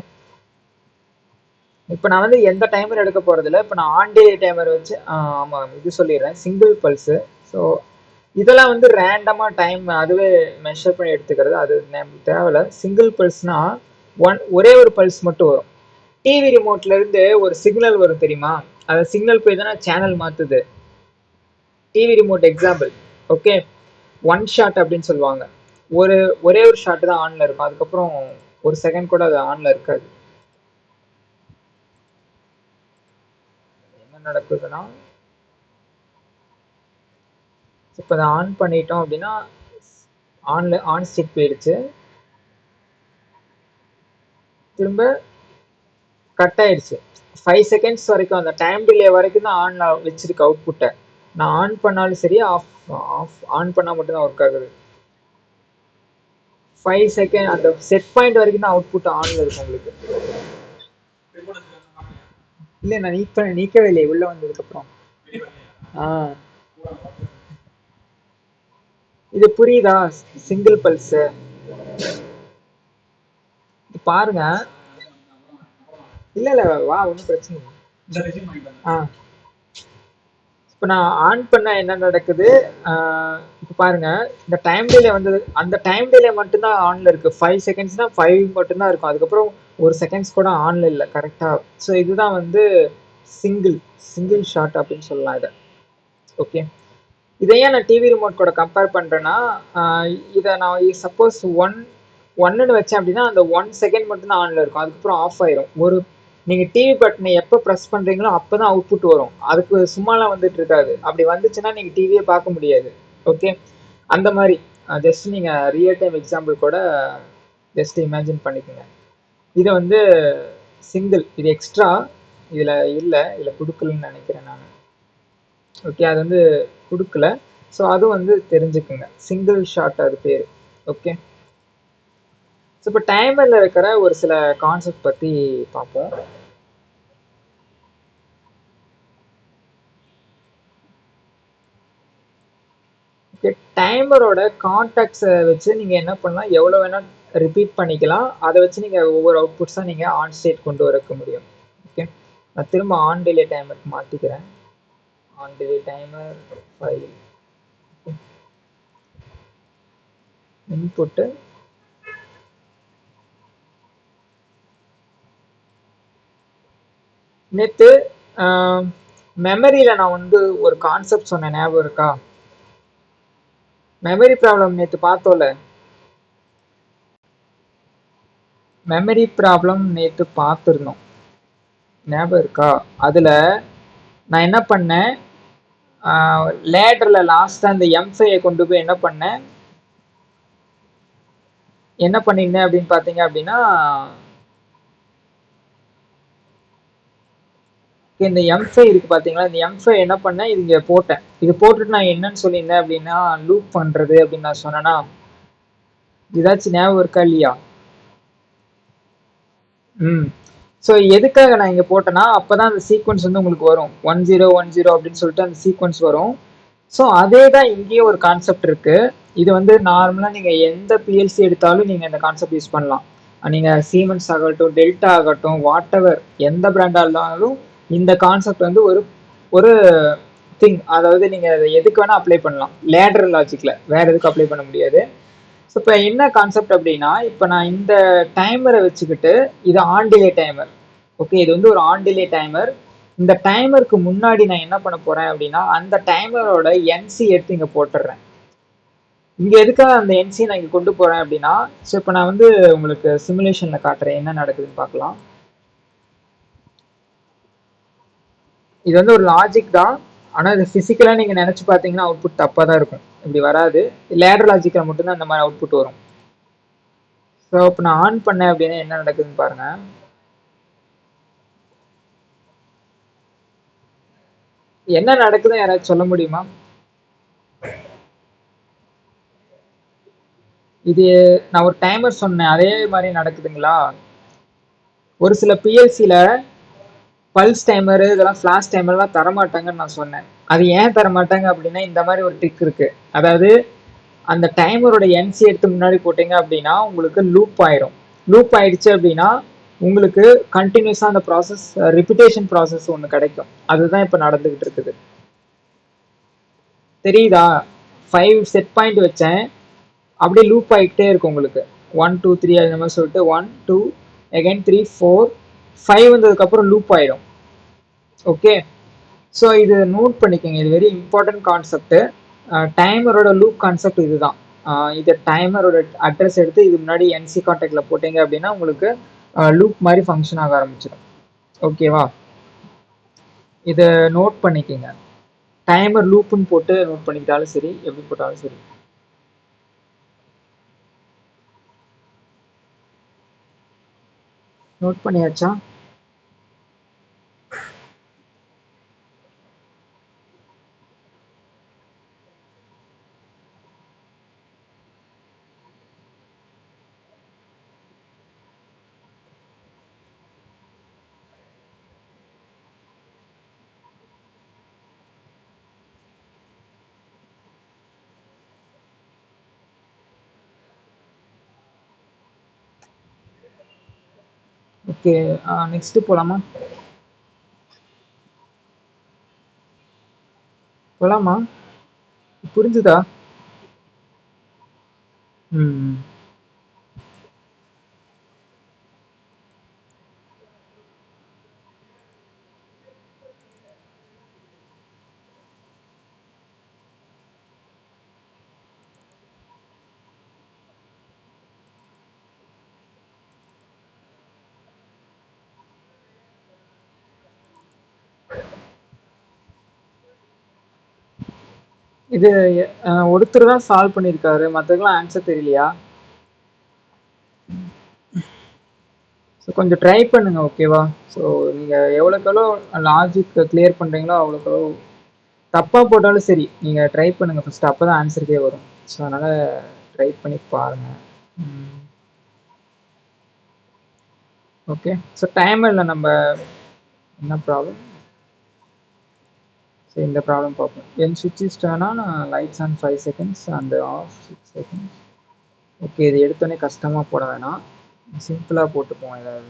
இப்போ நான் வந்து எந்த டைமர் எடுக்க போகிறதில்ல. இப்போ நான் ஆன் டே டைமர் வச்சு ஆமாம் இது சொல்லிடுறேன், சிங்கிள் பல்ஸு. ஸோ இதெல்லாம் வந்து ரேண்டமாக டைம் அதுவே மெஷர் பண்ணி எடுத்துக்கிறது, அது நமக்கு தேவையில்ல. சிங்கிள் பல்ஸ்னால் ஒரே ஒரு பல்ஸ் மட்டும் வரும். டிவி ரிமோட்லேருந்து ஒரு சிக்னல் வரும் தெரியுமா? அந்த சிக்னல் போய் தானே சேனல் மாற்றுது. TV remote example. Okay, one shot அப்படின்னு சொல்லுவாங்க. ஒரே ஒரு ஷாட் தான் ஆன்ல இருக்கும், அதுக்கப்புறம் ஒரு செகண்ட் கூட அது ஆன்ல இருக்காது. என்ன நடக்குதுன்னா, இப்போ அதை ஆன் பண்ணிட்டோம் அப்படின்னா ஆன் ஸ்டிக் போயிடுச்சு, திரும்ப கட் ஆயிடுச்சு. 5 செகண்ட்ஸ் வரைக்கும் அந்த டைம் டிலே வரைக்கும் தான் ஆன்ல வச்சிருக்கு அவுட்புட்டை. நான் ஆன் பண்ணாலும் சரி, ஆன் பண்ணால் மட்டும்தான் ஒர்க் ஆகுது. 5 செகண்ட் அந்த செட் பாயிண்ட் வரைக்கும் தான் அவுட்புட் ஆன்ல இருக்கும் உங்களுக்கு. இல்லை, நான் நீக்கவே இல்லையே உள்ள வந்ததுக்கப்புறம். இது புரியுதா? சிங்கிள் பல்ஸ் பாருங்க. இல்ல வா, ஒன்றும் பிரச்சனை இல்லை. இப்போ நான் ஆன் பண்ண என்ன நடக்குது, இப்போ பாருங்க, இந்த டைம் டிலே வந்தது, அந்த டைம் டிலே மட்டும்தான் ஆன்ல இருக்கு. 5 செகண்ட்ஸ்னா 5 மட்டும்தான் இருக்கும், அதுக்கப்புறம் ஒரு செகண்ட்ஸ் கூட ஆன்ல இல்லை. கரெக்டா? ஸோ இதுதான் வந்து சிங்கிள் ஷாட் அப்படின்னு சொல்லலாம் இதை. ஓகே, இதையே நான் டிவி ரிமோட் கூட கம்பேர் பண்ணுறேன்னா, இதை நான் சப்போஸ் ஒன்னுன்னு வச்சேன் அப்படின்னா அந்த 1 செகண்ட் மட்டும்தான் ஆனில் இருக்கும், அதுக்கப்புறம் ஆஃப் ஆயிரும். நீங்கள் டிவி பட்டனை எப்போ ப்ரெஸ் பண்ணுறீங்களோ அப்போ தான் அவுட்புட் வரும், அதுக்கு சும்மாலாம் வந்துட்டு இருக்காது. அப்படி வந்துச்சுன்னா நீங்கள் டிவியே பார்க்க முடியாது. ஓகே, அந்த மாதிரி ஜஸ்ட் நீங்கள் ரியல் டைம் எக்ஸாம்பிள் கூட ஜஸ்ட் இமேஜின் பண்ணிக்கோங்க. இதை வந்து சிங்கிள், இது எக்ஸ்ட்ரா இதில் இல்லை, இதில் கொடுக்கலன்னு நினைக்கிறேன் நான். ஓகே, அது வந்து கொடுக்கல. ஸோ அதுவும் வந்து தெரிஞ்சுக்குங்க, சிங்கிள் ஷாட் அது பேர். ஓகே, ஸோ இப்போ டைமரில் இருக்கிற ஒரு சில கான்செப்ட் பற்றி பார்ப்போம். ஓகே, டைமரோட கான்டாக்ட்ஸை வச்சு நீங்கள் என்ன பண்ணலாம், எவ்வளோ வேணால் ரிப்பீட் பண்ணிக்கலாம். அதை வச்சு நீங்கள் ஒவ்வொரு அவுட்புட்ஸாக நீங்கள் ஆன் ஸ்டேட் கொண்டு வரக்க முடியும். ஓகே, நான் திரும்ப ஆன் டிலே டைமருக்கு மாற்றிக்கிறேன். On delay timer file input நேற்று மெமரியில் நான் வந்து ஒரு கான்செப்ட் சொன்னேன், ஞாபகம் இருக்கா? மெமரி ப்ராப்ளம் நேற்று பார்த்தோம்ல, மெமரி ப்ராப்ளம் நேற்று பார்த்துருந்தோம், ஞாபகம் இருக்கா? அதில் நான் என்ன பண்ணேன், லேடரில் லாஸ்ட்டாக அந்த M5 கொண்டு போய் என்ன பண்ணேன், என்ன பண்ணியிருந்தேன் அப்படின்னு பார்த்தீங்க அப்படின்னா, இந்த M5 இருக்கு பார்த்தீங்களா? இந்த M5 என்ன பண்ணேன், இது இங்க போட்டேன். இது போட்டுட்டு நான் என்னன்னு சொல்லியிருந்தேன் அப்படின்னா, லூப் பண்றது அப்படின்னு நான் சொன்னேன்னா, ஏதாச்சும் ஞாபகம் இருக்கா இல்லையா? ம். ஸோ எதுக்காக நான் இங்க போட்டேன்னா, அப்பதான் அந்த சீக்வென்ஸ் வந்து உங்களுக்கு வரும். 1010 அப்படின்னு சொல்லிட்டு அந்த சீக்வென்ஸ் வரும். ஸோ அதே தான் இங்கேயும் ஒரு கான்செப்ட் இருக்கு. இது வந்து நார்மலா நீங்க எந்த பிஎல்சி எடுத்தாலும் நீங்க இந்த கான்செப்ட் யூஸ் பண்ணலாம். நீங்க சீமென்ஸ் ஆகட்டும், டெல்டா ஆகட்டும், வாட்டெவர் எந்த பிராண்டா இருந்தாலும் இந்த கான்செப்ட் வந்து ஒரு ஒரு திங். அதாவது நீங்க அத எதுக்கு வேணா அப்ளை பண்ணலாம். லேடரல் லாஜிக்ல. வேற எதுக்கும் அப்ளை பண்ண முடியாது. ஸோ இப்போ என்ன கான்செப்ட் அப்படின்னா, இப்போ நான் இந்த டைமரை வச்சுக்கிட்டு இது ஆன் டிலே டைமர். ஓகே, இது வந்து ஒரு ஆன் டிலே டைமர். இந்த டைமருக்கு முன்னாடி நான் என்ன பண்ண போறேன் அப்படின்னா, அந்த டைமரோட என்சி எடுத்து இங்க போட்டுடுறேன். இங்க எதுக்காக அந்த என்சி நான் இங்க கொண்டு போறேன் அப்படின்னா, ஸோ இப்போ நான் வந்து உங்களுக்கு சிமுலேஷன்ல காட்டுறேன் என்ன நடக்குதுன்னு பார்க்கலாம். இது வந்து ஒரு லாஜிக் தான். ஆனா இது பிசிக்கலா நீங்க நினைச்சு பார்த்தீங்கன்னா அவுட்புட் தப்பா தான் இருக்கும். இப்படி வராது. லேடர் லாஜிக்ல மட்டும்தான் இந்த மாதிரி அவுட்புட் வரும். ஸோ இப்போ நான் ஆன் பண்ணேன் அப்படின்னா என்ன நடக்குதுன்னு பாருங்க. என்ன நடக்குதுன்னு யாராச்சும் சொல்ல முடியுமா? இது நான் ஒரு டைமர் சொன்னேன். அதே மாதிரி நடக்குதுங்களா? ஒரு சில பிஎல்சில பல்ஸ் டைமர் இதெல்லாம் ஃபிளாஷ் டைமர்லாம் தரமாட்டாங்கன்னு நான் சொன்னேன். அது ஏன் தரமாட்டாங்க அப்படின்னா இந்த மாதிரி ஒரு ட்ரிக் இருக்கு. அதாவது அந்த டைமரோட என்சி எடுத்து முன்னாடி போட்டீங்க அப்படின்னா உங்களுக்கு லூப் ஆயிடும். லூப் ஆயிடுச்சு அப்படின்னா உங்களுக்கு கண்டினியூஸா அந்த ப்ராசஸ் ரிப்பிட்டேஷன் ப்ராசஸ் ஒன்று கிடைக்கும். அதுதான் இப்போ நடந்துகிட்டு இருக்குது. தெரியுதா? 5 செட் பாயிண்ட் வச்சேன். அப்படியே லூப் ஆகிக்கிட்டே இருக்கும் உங்களுக்கு. 1 2 3 அந்த மாதிரி சொல்லிட்டு 1 2 அகைன் 3 4 5 வந்ததுக்கப்புறம் லூப் ஆயிடும். ஓகே, ஸோ இது நோட் பண்ணிக்கோங்க. இது வெரி இம்பார்ட்டன்ட் கான்செப்ட். டைமரோட லூப் கான்செப்ட் இதுதான். இது டைமரோட அட்ரஸ் எடுத்து இது முன்னாடி என்சி கான்டாக்ட்ல போட்டீங்க அப்படின்னா உங்களுக்கு லூப் மாதிரி ஃபங்க்ஷன் ஆக ஆரம்பிச்சிடும். ஓகேவா? இதை நோட் பண்ணிக்கோங்க. டைமர் லூப்புன்னு போட்டு நோட் பண்ணிக்கிட்டாலும் சரி, எப்படி போட்டாலும் சரி. நோட் பண்ணியாச்சா? ஓகே, நெக்ஸ்ட் போலாமா? போலாமா? புரிஞ்சுதா? ம். இது ஒருத்தர் தான் சால்வ் பண்ணியிருக்காரு, மற்றதுக்கெல்லாம் ஆன்சர் தெரியலையா? ஸோ கொஞ்சம் ட்ரை பண்ணுங்க, ஓகேவா? ஸோ நீங்கள் எவ்வளோக்கு எவ்வளோ லாஜிக் கிளியர் பண்ணுறீங்களோ அவ்வளோக்கு எவ்வளோ தப்பாக போட்டாலும் சரி நீங்கள் ட்ரை பண்ணுங்கள் ஃபஸ்ட்டு, அப்போ தான் ஆன்சருக்கே வரும். ஸோ அதனால் ட்ரை பண்ணி பாருங்கள். ஓகே, ஸோ டைமரில் நம்ம என்ன ப்ராப்ளம்? ஸோ இந்த ப்ராப்ளம் பார்ப்போம். என் சுவிட்ச் is turn on, lights on 5 seconds and half 6 seconds. Okay, இது எடுத்தோடனே கஷ்டமாக போட வேணாம், சிம்பிளாக போட்டுப்போம் ஏதாவது.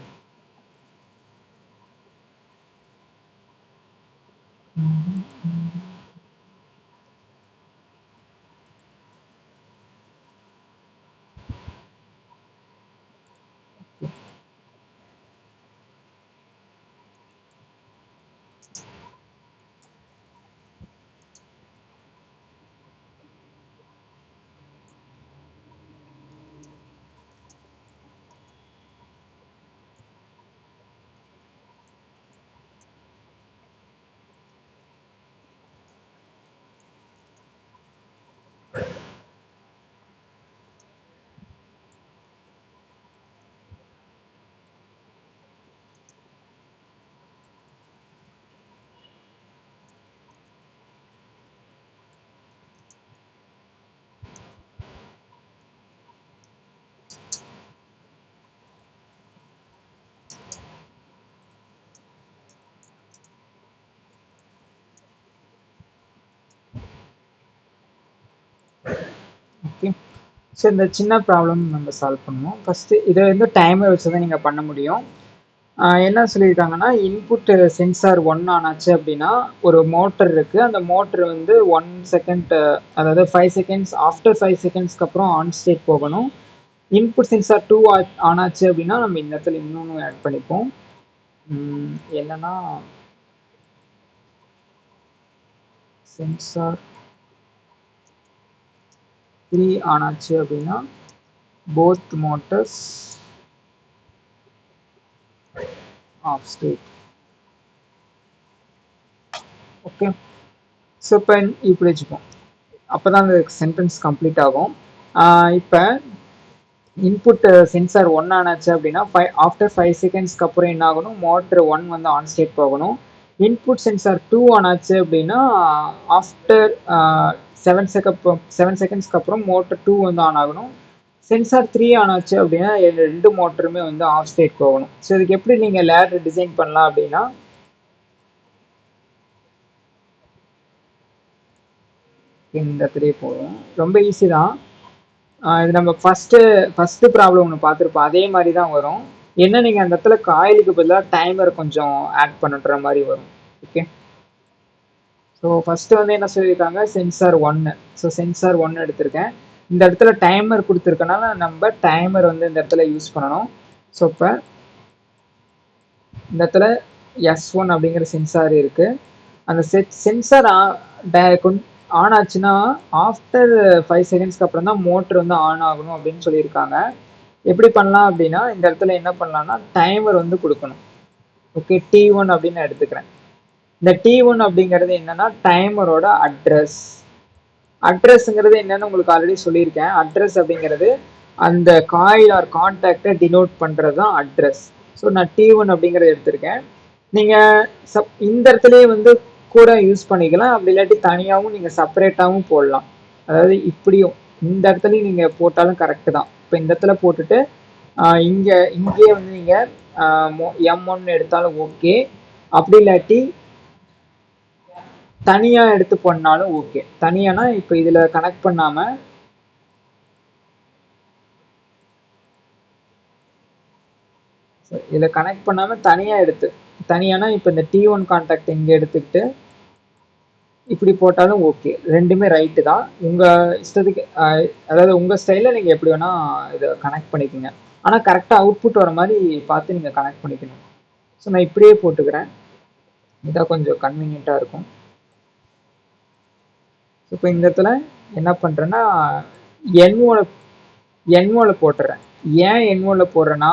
ஸோ இந்த சின்ன ப்ராப்ளம் நம்ம சால்வ் பண்ணுவோம். ஃபஸ்ட்டு இதை வந்து டைமர் வச்சு தான் நீங்கள் பண்ண முடியும். என்ன சொல்லியிருக்காங்கன்னா, இன்புட் சென்சார் ஒன் ஆனாச்சு அப்படின்னா ஒரு மோட்டர் இருக்குது. அந்த மோட்டர் வந்து 1 செகண்ட், அதாவது 5 செகண்ட்ஸ், ஆஃப்டர் 5 செகண்ட்ஸ்க்கு அப்புறம் ஆன் ஸ்டேட் போகணும். இன்புட் சென்சார் டூ ஆனாச்சு அப்படின்னா நம்ம இந்த இடத்துல இன்னொன்று ஆட் பண்ணிப்போம். என்னன்னா சென்சார் 3 ஆனாச்சு அப்படின்னா both motors off state. Okay, so இப்போ இப்படி வச்சுப்போம். அப்போ தான் அந்த சென்டென்ஸ் கம்ப்ளீட் ஆகும். இப்போ இன்புட் சென்சார் ஒன் ஆனாச்சு அப்படின்னா ஆஃப்டர் 5 செகண்ட்ஸ்க்கு அப்புறம் என்ன ஆகணும், மோட்டர் ஒன் வந்து ஆன் ஸ்டேட் போகணும். இன்புட் சென்சார் டூ ஆனாச்சு அப்படின்னா ஆஃப்டர் 7 செகண்ட்ஸ்க்கு அப்புறம் மோட்டர் டூ வந்து ஆன் ஆகணும். சென்சார் த்ரீ ஆனாச்சு அப்படின்னா ரெண்டு மோட்டருமே வந்து ஆஃப் ஸ்டேட் போகணும். ஸோ இதுக்கு எப்படி நீங்கள் லேடர் டிசைன் பண்ணலாம் அப்படின்னா, இந்த இடத்துலயே போகும். ரொம்ப ஈஸி தான். இது நம்ம ஃபஸ்ட்டு ப்ராப்ளம் ஒன்று பார்த்துருப்போம், அதே மாதிரி தான் வரும். என்ன நீங்கள் அந்த இடத்துல காயிலுக்கு பதிலாக டைமர் கொஞ்சம் ஆட் பண்ணுற மாதிரி வரும். ஓகே, ஸோ ஃபஸ்ட்டு வந்து என்ன சொல்லியிருக்காங்க, சென்சார் ஒன்று. ஸோ சென்சார் ஒன்று எடுத்திருக்கேன். இந்த இடத்துல டைமர் கொடுத்துருக்கனால நம்ம டைமர் வந்து இந்த இடத்துல யூஸ் பண்ணணும். ஸோ இப்போ இந்த இடத்துல S1 அப்படிங்கிற சென்சார் இருக்குது. அந்த சென்சார் ஆன் ஆச்சுன்னா ஆஃப்டர் 5 செகண்ட்ஸ்க்கு அப்புறம் தான் மோட்டர் வந்து ஆன் ஆகணும் அப்படின்னு சொல்லியிருக்காங்க. எப்படி பண்ணலாம் அப்படின்னா, இந்த இடத்துல என்ன பண்ணலாம்னா டைமர் வந்து கொடுக்கணும். ஓகே, T1 அப்படின்னு நான் எடுத்துக்கிறேன். இந்த T1 அப்படிங்கிறது என்னன்னா டைமரோட அட்ரஸ். அட்ரஸ்ங்கிறது என்னன்னு உங்களுக்கு ஆல்ரெடி சொல்லியிருக்கேன். அட்ரஸ் அப்படிங்கிறது அந்த காயில் ஆர் கான்டாக்டை டினோட் பண்ணுறது தான் அட்ரஸ். ஸோ நான் T1 அப்படிங்கிறத எடுத்திருக்கேன். நீங்கள் இந்த இடத்துலயே வந்து கூட யூஸ் பண்ணிக்கலாம். அப்படி இல்லாட்டி தனியாகவும் நீங்கள் செப்பரேட்டாகவும் போடலாம். அதாவது இப்படியும் இந்த இடத்துலையும் நீங்கள் போட்டாலும் கரெக்டு தான். இப்போ இந்த இடத்துல போட்டுட்டு இங்கேயே வந்து நீங்கள் M1 எடுத்தாலும் ஓகே. அப்படி இல்லாட்டி தனியாக எடுத்து பண்ணாலும் ஓகே. தனியானா இப்போ இதில் கனெக்ட் பண்ணாமல் இதில் கனெக்ட் பண்ணாமல் தனியாக எடுத்து தனியானா இப்போ இந்த T1 கான்டாக்ட் இங்கே எடுத்துக்கிட்டு இப்படி போட்டாலும் ஓகே. ரெண்டுமே ரைட்டு தான். உங்கள் இஷ்டத்துக்கு, அதாவது உங்கள் ஸ்டைலில் நீங்கள் எப்படி வேணால் இதை கனெக்ட் பண்ணிக்கோங்க. ஆனால் கரெக்டாக அவுட்புட் வர மாதிரி பார்த்து நீங்கள் கனெக்ட் பண்ணிக்கணும். ஸோ நான் இப்படியே போட்டுக்கிறேன், இதான் கொஞ்சம் கன்வீனியண்ட்டாக இருக்கும். இப்போ இந்த இடத்துல என்ன பண்ணுறேன்னா N1 போட்டுறேன். ஏன் N1 போடுறேன்னா,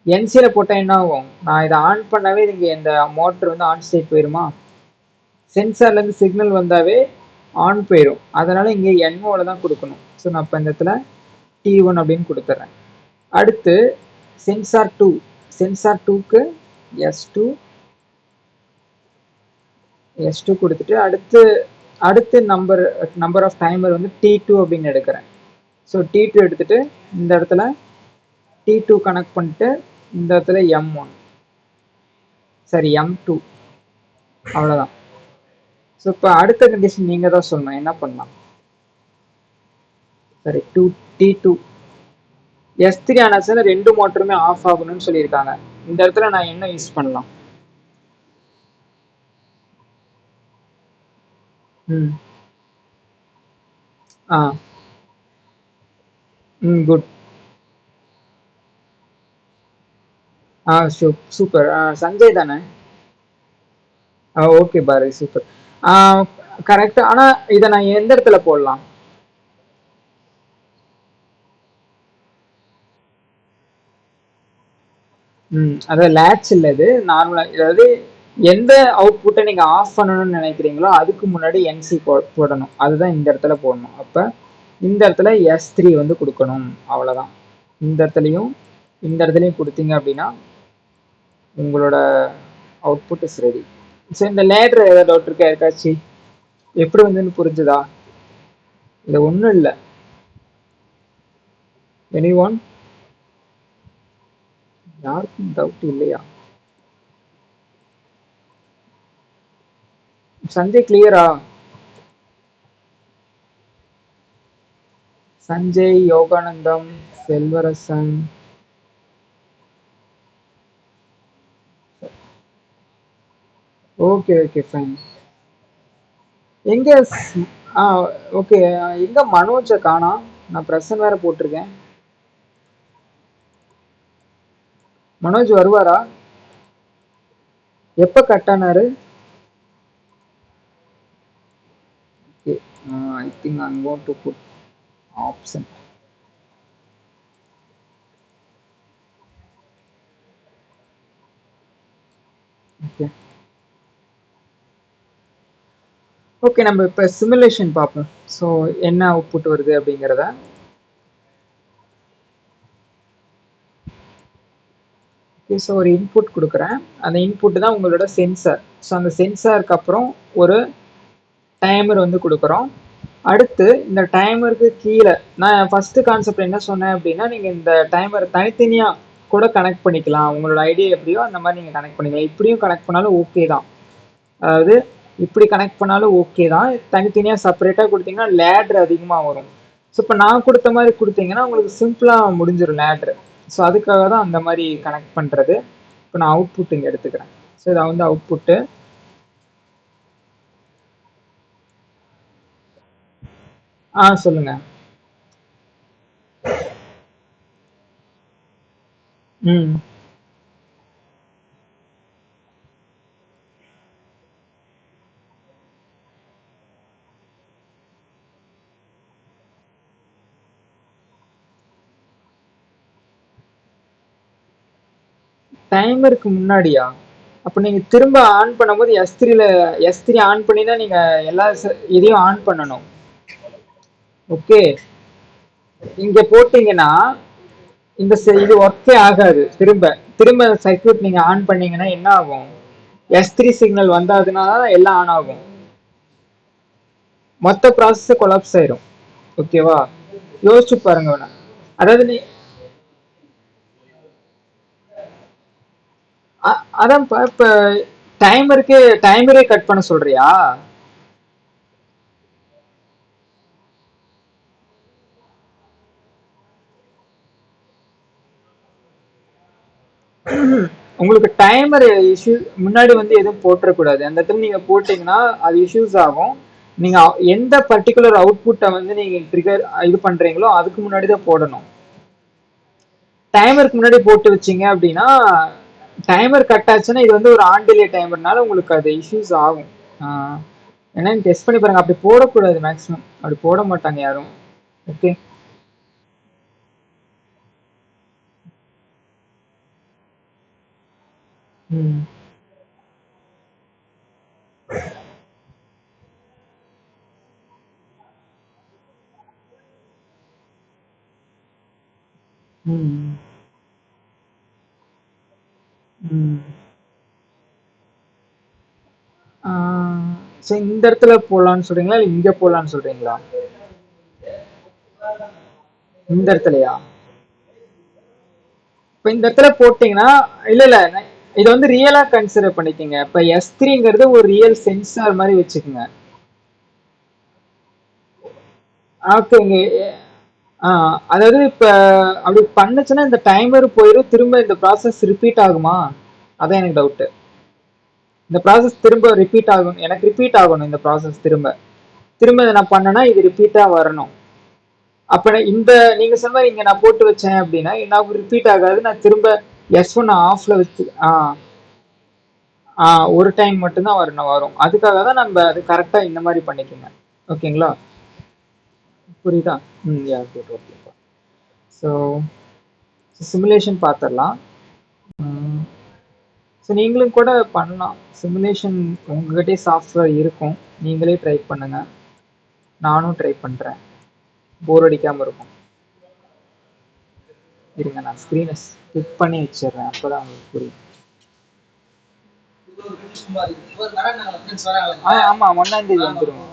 NCயில் போட்டால் என்ன ஆகும், நான் இதை ஆன் பண்ணாவே இங்கே இந்த மோட்டர் வந்து ஆன் ஸ்டேட் போயிடுமா, சென்சார்லேருந்து சிக்னல் வந்தாவே ஆன் போயிடும். அதனால் இங்கே N1 தான் கொடுக்கணும். ஸோ நான் இப்போ இந்த இடத்துல T1 அப்படின்னு கொடுத்துட்றேன். அடுத்து சென்சார் டூ, சென்சார் டூக்கு S2 கொடுத்துட்டு அடுத்து நம்பர் ஆஃப் டைமர் வந்து T2 அப்படின்னு எடுக்கிறேன். ஸோ T2 எடுத்துட்டு இந்த இடத்துல T2 கனெக்ட் பண்ணிட்டு இந்த இடத்துல M1, சரி M2, அவ்வளோதான். ஸோ இப்போ அடுத்த கண்டிஷன் நீங்கள் தான் சொல்லணும், என்ன பண்ணலாம். சரி, T2 S3 ஆனாச்சுன்னா ரெண்டு மோட்டருமே ஆஃப் ஆகணும்னு சொல்லியிருக்காங்க. இந்த இடத்துல நான் என்ன யூஸ் பண்ணலாம். குட். சூப்பர். சஞ்சய் தானே? ஓகே பாரு, சூப்பர். கரெக்ட். ஆனால் இதை நான் எந்த இடத்துல போடலாம். அதாவது லேட்ச் இல்லை, இது நார்மலாக. அதாவது எந்த அவுட்புட்டை நீங்கள் ஆஃப் பண்ணணும்னு நினைக்கிறீங்களோ அதுக்கு முன்னாடி NC போடணும். அதுதான் இந்த இடத்துல போடணும். அப்போ இந்த இடத்துல S3 வந்து கொடுக்கணும், அவ்வளோதான். இந்த இடத்துலையும் கொடுத்தீங்க அப்படின்னா உங்களோட அவுட்புட் இஸ் ரெடி. ஸோ இந்த லேடர் ஏதாவது டவுட் இருக்கா யாருக்காச்சு, எப்படி வந்துன்னு புரிஞ்சுதா? இது ஒன்றும் இல்லை. எனி ஒன், யாருக்கும் டவுட் இல்லையா? சஞ்சய் கிளியரா? Sanjay, Yoganandam, Selvarasan. Okay okay fine. எங்க ஆ ஓகே. எங்க மனோஜை காணோம். நான் பிரசன் வேற போட்டிருக்கேன். மனோஜ் வருவாரா? எப்ப கட் ஆனாரு? Okay. I think I'm going to put option. Okay okay, நம்ம இப்போ சிமுலேஷன் பார்ப்போம். ஸோ என்ன அவுட்புட் வருது அப்படிங்கிறத. ஓகே, ஸோ ஒரு இன்புட் கொடுக்குறேன். அந்த இன்புட் தான் உங்களோட சென்சார். ஸோ அந்த சென்சாருக்கு அப்புறம் ஒரு டைமர் வந்து கொடுக்குறோம். அடுத்து இந்த டைமருக்கு கீழே நான் ஃபர்ஸ்ட் கான்செப்ட் என்ன சொன்னேன் அப்படின்னா, நீங்கள் இந்த டைமர் தனித்தனியாக கூட கனெக்ட் பண்ணிக்கலாம். உங்களோட ஐடியா எப்படியோ அந்த மாதிரி நீங்கள் கனெக்ட் பண்ணிக்கலாம். இப்படியும் கனெக்ட் பண்ணாலும் ஓகே தான். அதாவது இப்படி கனெக்ட் பண்ணாலும் ஓகே தான். தனித்தனியாக செப்பரேட்டாக கொடுத்தீங்கன்னா லேட்ரு அதிகமாக வரும். ஸோ இப்போ நான் கொடுத்த மாதிரி கொடுத்தீங்கன்னா உங்களுக்கு சிம்பிளாக முடிஞ்சிடும் லேட்ரு. ஸோ அதுக்காக தான் அந்த மாதிரி கனெக்ட் பண்ணுறது. இப்போ நான் அவுட்புட் இங்கே எடுத்துக்கிறேன். ஸோ இதை வந்து அவுட்புட்டு. சொல்லுங்க. ம். டைமருக்கு முன்னாடியா? அப்போ நீங்க திரும்ப ஆன் பண்ணும்போது S3 ஆன் பண்ணி தான் நீங்க எல்லா இதையும் ஆன் பண்ணணும். ஓகே. இங்க போட்டீங்கன்னா இந்த இது ஒர்க்கே ஆகாது. திரும்ப திரும்ப சர்க்யூட் நீங்க ஆன் பண்ணீங்கன்னா என்ன ஆகும்? S3 சிக்னல் வந்தாதுன்னா தான் எல்லாம் ஆன் ஆகும். மொத்த ப்ராசஸ் கொலாப்ஸ் ஆயிரும். ஓகேவா? யோசிச்சு பாருங்க வேணா. அதாவது நீ அதான் இப்ப டைமரே கட் பண்ண சொல்றியா? உங்களுக்கு டைமர் இஷ்யூ முன்னாடி வந்து எதுவும் போட்டுறக்கூடாது. அந்த இடத்துல நீங்க போட்டீங்கன்னா அது இஷ்யூஸ் ஆகும். நீங்க எந்த பர்டிகுலர் அவுட்புட்டை வந்து நீங்க ட்ரிகர் இது பண்றீங்களோ அதுக்கு முன்னாடி தான் போடணும். டைமருக்கு முன்னாடி போட்டு வச்சீங்க அப்படின்னா டைமர் கட் ஆச்சுன்னா இது வந்து ஒரு ஆன் டிலே டைமர்னால உங்களுக்கு அது இஷ்யூஸ் ஆகும். என்னன்னு டெஸ்ட் பண்ணி பாருங்க. அப்படி போடக்கூடாது. மேக்ஸிமம் அப்படி போட மாட்டாங்க யாரும். ஓகே. ம் ம் ம். சரி, இந்த இடத்துல போடலான்னு சொல்றீங்களா இல்லை இங்க போடலான்னு சொல்றீங்களா? இந்த இடத்துலயா? இப்ப இந்த இடத்துல போட்டீங்கன்னா இல்ல இல்ல இதை வந்து ரியலா கன்சிடர் பண்ணிக்கங்க. இப்ப S3ங்கிறது ஒரு ரியல் சென்சார் மாதிரி வச்சுக்கோங்க. ஓகேங்க. அதாவது இப்ப அப்படி பண்ணுச்சுன்னா இந்த டைமர் போயிடும். திரும்ப இந்த ப்ராசஸ் ரிப்பீட் ஆகுமா? அதான் எனக்கு டவுட். இந்த ப்ராசஸ் திரும்ப ரிப்பீட் ஆகும். எனக்கு ரிப்பீட் ஆகணும் இந்த ப்ராசஸ் திரும்ப திரும்ப இதை நான் பண்ணனா இது ரிப்பீட்டா வரணும். அப்ப இந்த நீங்க சொன்ன இங்க நான் போட்டு வச்சேன் அப்படின்னா நான் ரிப்பீட் ஆகாது. நான் திரும்ப S1 ஆஃப்ல வச்சு ஒரு டைம் மட்டும்தான் வரும். அதுக்காக தான் நம்ம அது கரெக்டா இந்த மாதிரி பண்ணிக்கோங்க. ஓகேங்களா? புரியுதா? ம் யா குட் ஓகே. ஸோ சிமுலேஷன் பார்த்துடலாம். ஸோ நீங்களும் கூட பண்ணலாம். சிமுலேஷன் உங்ககிட்டே சாஃப்ட்வேர் இருக்கும். நீங்களே ட்ரை பண்ணுங்க. நானும் ட்ரை பண்ணுறேன். போர் அடிக்காமல் இருக்கும். இருங்க, நான் ஸ்க்ரீனை ஸ்கிப் பண்ணி வச்சிடுறேன். அப்போ தான் உங்களுக்கு புரியும். ஆமாம், 1ஆம் தேதி வந்துடும்.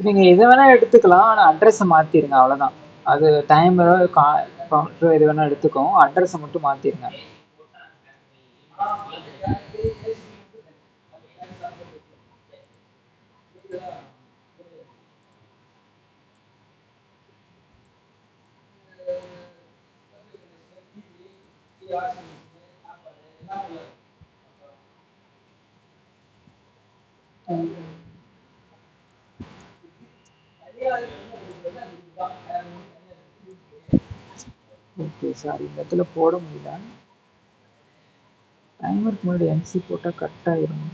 நீங்கள் எது வேணால் எடுத்துக்கலாம், ஆனால் அட்ரஸை மாற்றிடுங்க அவ்வளோதான். அது டைமரோ கவுண்டரோ எது வேணால் எடுத்துக்கோம், அட்ரஸை மட்டும் மாற்றிடுங்க. ஓகே சார், இந்த இடத்துல போட முடியல. டைமருக்கு முன்னாடி எம்சி போட்டால் கட் ஆயிரும்.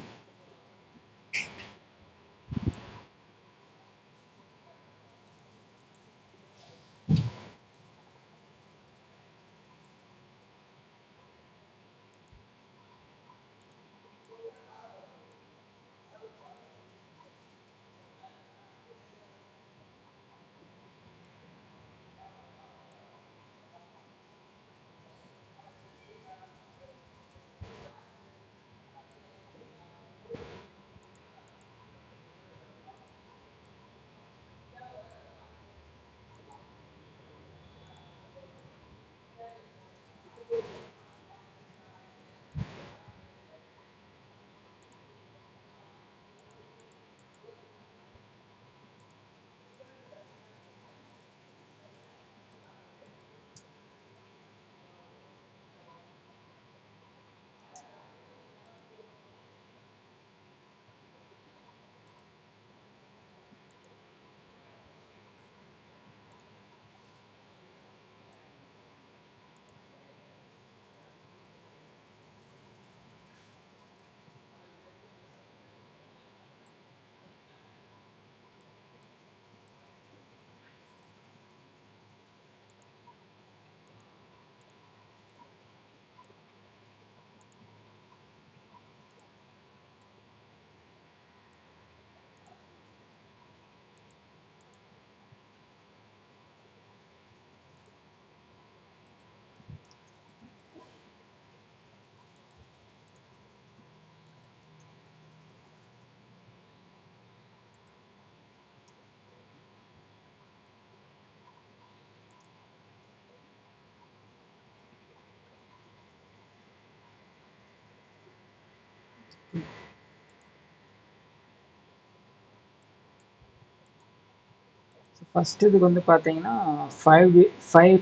ஃபர்ஸ்ட் இதுக்கு வந்து பார்த்தீங்கன்னா 5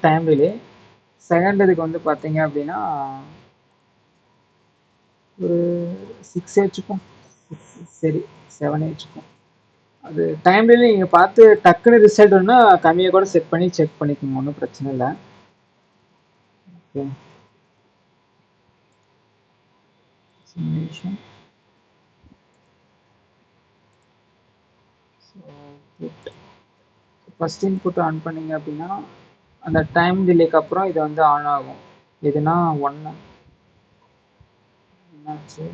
டைம் டிலே. செகண்ட் இதுக்கு வந்து பார்த்தீங்க அப்படின்னா ஒரு 6 வச்சுப்போம். சரி, 7 வச்சுப்போம். அது டைம் டிலே நீங்கள் பார்த்து டக்குன்னு ரிசல்ட் ஒன்றா கம்மியாக கூட செட் பண்ணி செக் பண்ணிக்கோங்க, ஒன்றும் பிரச்சனை இல்லை. Okay, simulation. First input on பண்ணீங்க அப்படின்னா அந்த டைம் டிலேக்கு அப்புறம் இது வந்து ஆன் ஆகும். எதுனா 1 என்னாச்சு?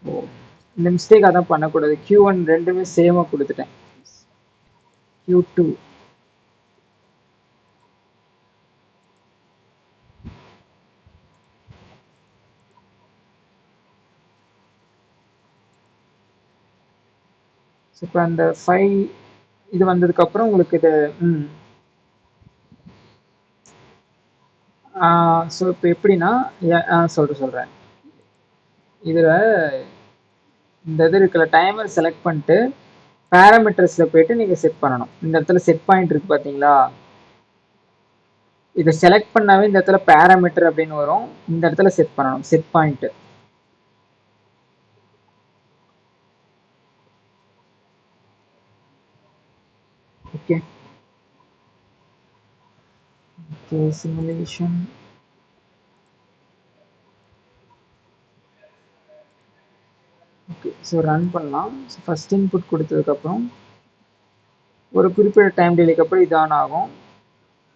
ஓ, இந்த மிஸ்டேக் அதான் பண்ணக்கூடாது. Q1 ரெண்டுமே சேமாக கொடுத்துட்டேன். Q2 இப்போ அந்த 5 இது வந்ததுக்கப்புறம் உங்களுக்கு இது ஸோ இப்போ எப்படின்னா சொல்கிறேன். இதில் இந்த இது இருக்கிற டைமர் செலக்ட் பண்ணிட்டு பேராமீட்டர்ஸில் போயிட்டு நீங்கள் செட் பண்ணணும். இந்த இடத்துல செட் பாயிண்ட் இருக்குது பார்த்தீங்களா? இதை செலக்ட் பண்ணாவே இந்த இடத்துல பேராமீட்டர் அப்படின்னு வரும். இந்த இடத்துல செட் பண்ணணும், set point. Okay okay, simulation. Okay, so run பண்ணலாம். ஸோ ஃபஸ்ட் இன்புட் கொடுத்ததுக்கப்புறம் ஒரு குறிப்பிட்ட டைம் டிலேக்கு அப்புறம் இது ஆன் ஆகும்.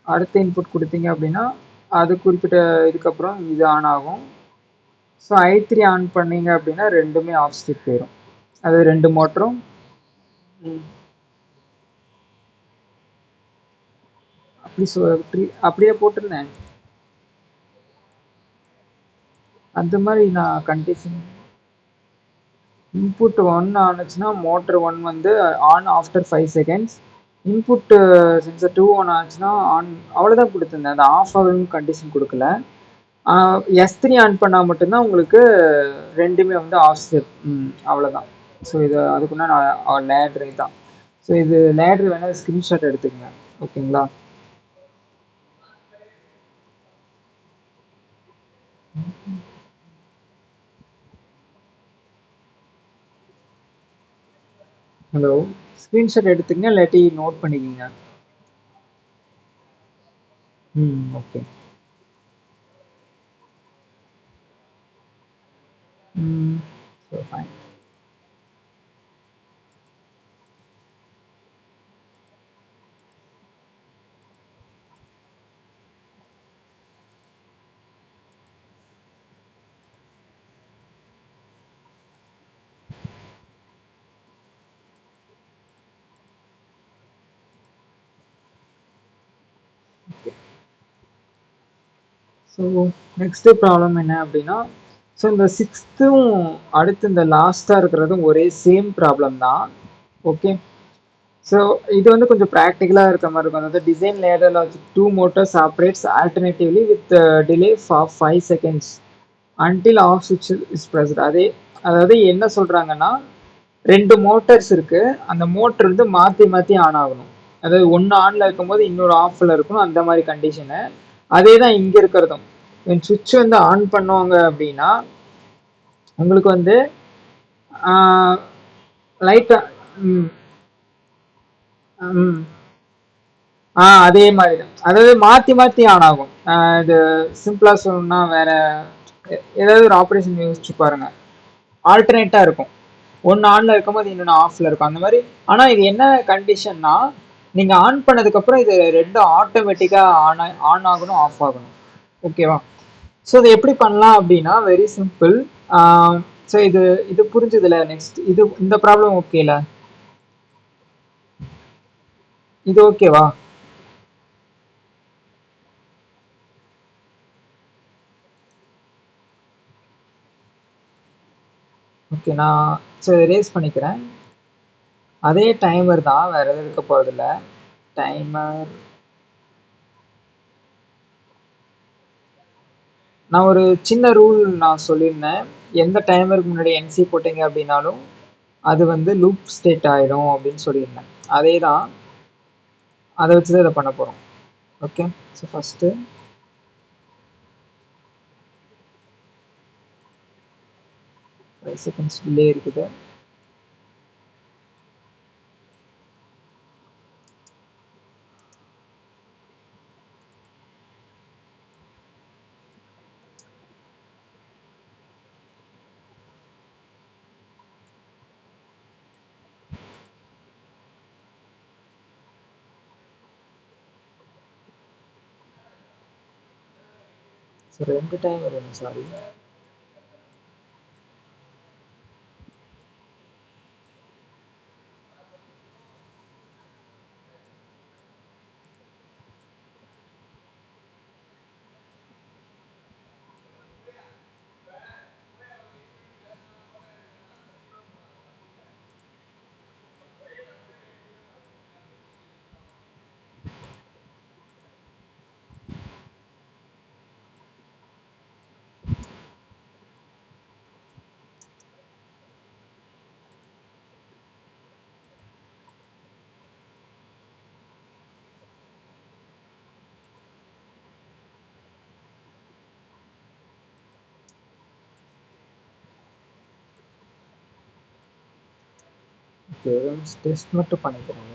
அடுத்த இன்புட் கொடுத்தீங்க அப்படின்னா அது குறிப்பிட்ட இதுக்கப்புறம் இது ஆன் ஆகும். ஸோ I3 ஆன் பண்ணீங்க அப்படின்னா ரெண்டுமே ஆஃப் ஸ்டிக் போயிடும். அது ரெண்டு மோட்டரும் அப்படியே போட்டிருந்தேன். அந்த மாதிரி நான் கண்டிஷன் இன்புட் ஒன் ஆனுச்சுன்னா மோட்டர் ஒன் வந்து on after 5 seconds. Input sensor two on ஆச்சுன்னா ஆன். அவ்வளோதான் கொடுத்துருந்தேன், அந்த ஆஃப் ஆகுன்னு கண்டிஷன் கொடுக்கல. S3 ஆன் பண்ணால் மட்டும்தான் உங்களுக்கு ரெண்டுமே வந்து ஆஃப் ஸ்டெப். அவ்வளோதான். ஸோ இது அதுக்குன்னா நான் லேட்ரு தான். ஸோ இது லேட்ரு வேணால் ஸ்க்ரீன்ஷாட் எடுத்துக்கங்க. ஓகேங்களா? ஹலோ, ஸ்க்ரீன்ஷாட் எடுத்துக்கங்க, இல்லாட்டி நோட் பண்ணிக்கோங்க. Okay. So fine. So next problem என்ன அப்படின்னா, ஸோ இந்த சிக்ஸ்த்தும் அடுத்து இந்த லாஸ்ட்டாக இருக்கிறதும் ஒரே சேம் ப்ராப்ளம் தான். ஓகே. ஸோ இது வந்து கொஞ்சம் ப்ராக்டிக்கலாக இருக்க மாதிரி இருக்கும். அதாவது design ladder logic two motors operates alternatively with delay for 5 seconds until off சுவிட்ச் இஸ் ப்ரெஸ்ட். அதாவது என்ன சொல்கிறாங்கன்னா, ரெண்டு மோட்டர்ஸ் இருக்கு, அந்த மோட்டர் வந்து மாற்றி மாற்றி ஆன் ஆகணும். அதாவது ஒன்று ஆனில் இருக்கும்போது இன்னொரு ஆஃபில் இருக்கணும், அந்த மாதிரி கண்டிஷனு. அதே தான் இங்கே இருக்கிறதும். சுவிட்ச் வந்து ஆன் பண்ணுவாங்க அப்படின்னா உங்களுக்கு வந்து லைட்டா ம் ம் அதே மாதிரி தான். அதாவது மாற்றி மாற்றி ஆன் ஆகும். இது சிம்பிளாக சொல்லணும்னா வேற ஏதாவது ஒரு ஆப்ரேஷன் யோசிச்சு பாருங்க, ஆல்டர்னேட்டாக இருக்கும். ஒன்று ஆனில் இருக்கும்போது இன்னொன்று ஆஃபில் இருக்கும், அந்த மாதிரி. ஆனால் இது என்ன கண்டிஷன்னா, நீங்கள் ஆன் பண்ணதுக்கப்புறம் இது ரெண்டும் ஆட்டோமேட்டிக்காக ஆன் ஆகணும், ஆஃப் ஆகணும். ஓகேவா? ஸோ இதை எப்படி பண்ணலாம் அப்படின்னா, வெரி சிம்பிள். ஸோ இது இது புரிஞ்சுதுல? நெக்ஸ்ட் இது இந்த ப்ராப்ளம் ஓகேல? இது ஓகேவா? ஓகே, நான் ஸோ ரேஸ் பண்ணிக்கிறேன். அதே டைமர் தான், வேற எதுவும் இருக்க போகிறதில்ல. டைமர் நான் ஒரு சின்ன ரூல் நான் சொல்லியிருந்தேன். எந்த டைமருக்கு முன்னாடி என்சி போட்டீங்க அப்படின்னாலும் அது வந்து லூப் ஸ்டேட் ஆயிடும் அப்படின்னு சொல்லியிருந்தேன். அதே தான், அதை வச்சு தான் இதை பண்ண போகிறோம். Okay. So first 5 seconds delay இருக்குது. ஸோ ரெண்டு டைமர் வேணும், சாரி. ஓகே, டெஸ்ட் மட்டும் பண்ணிக்கிறேன்.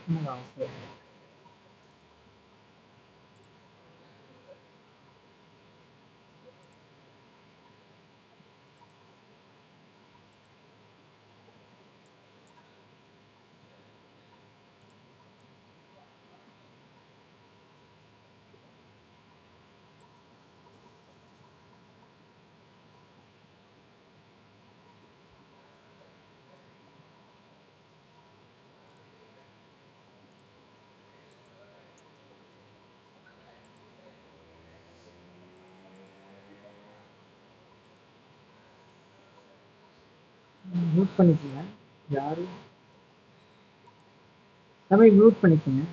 சரி. மியூட் பண்ணிக்கங்க. யாரு? தம்பி மியூட் பண்ணிக்கங்க.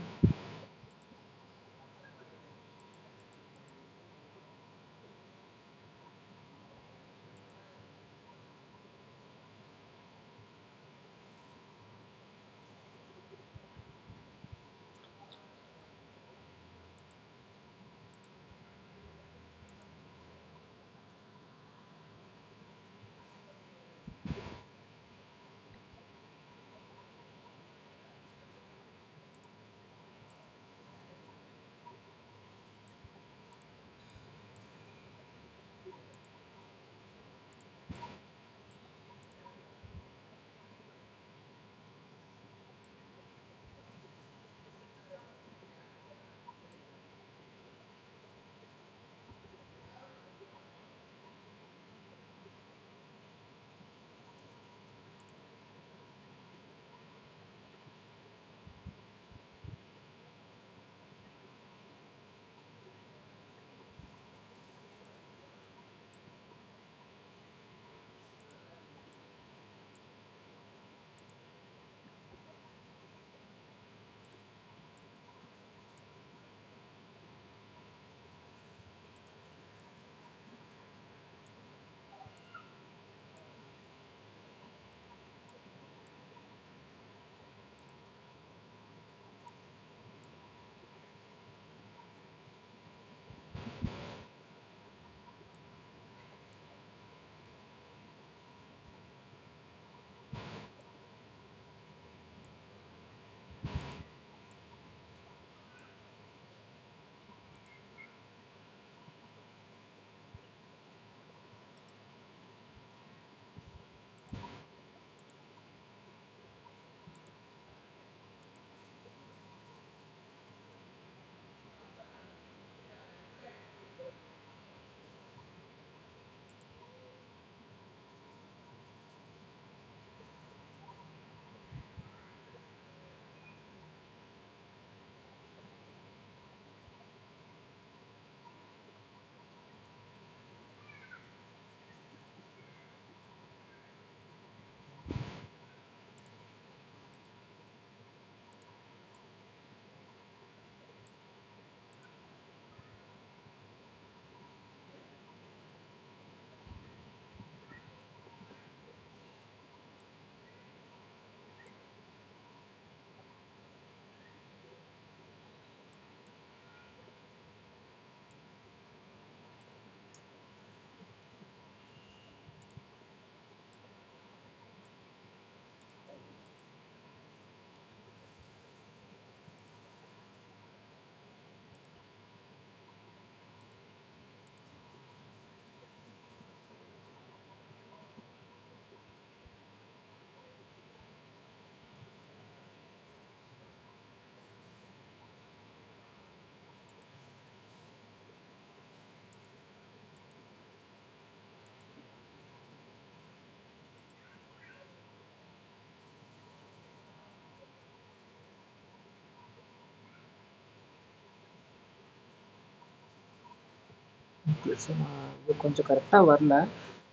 ஓகே. ஸோ நான் இது கொஞ்சம் கரெக்டாக வரல.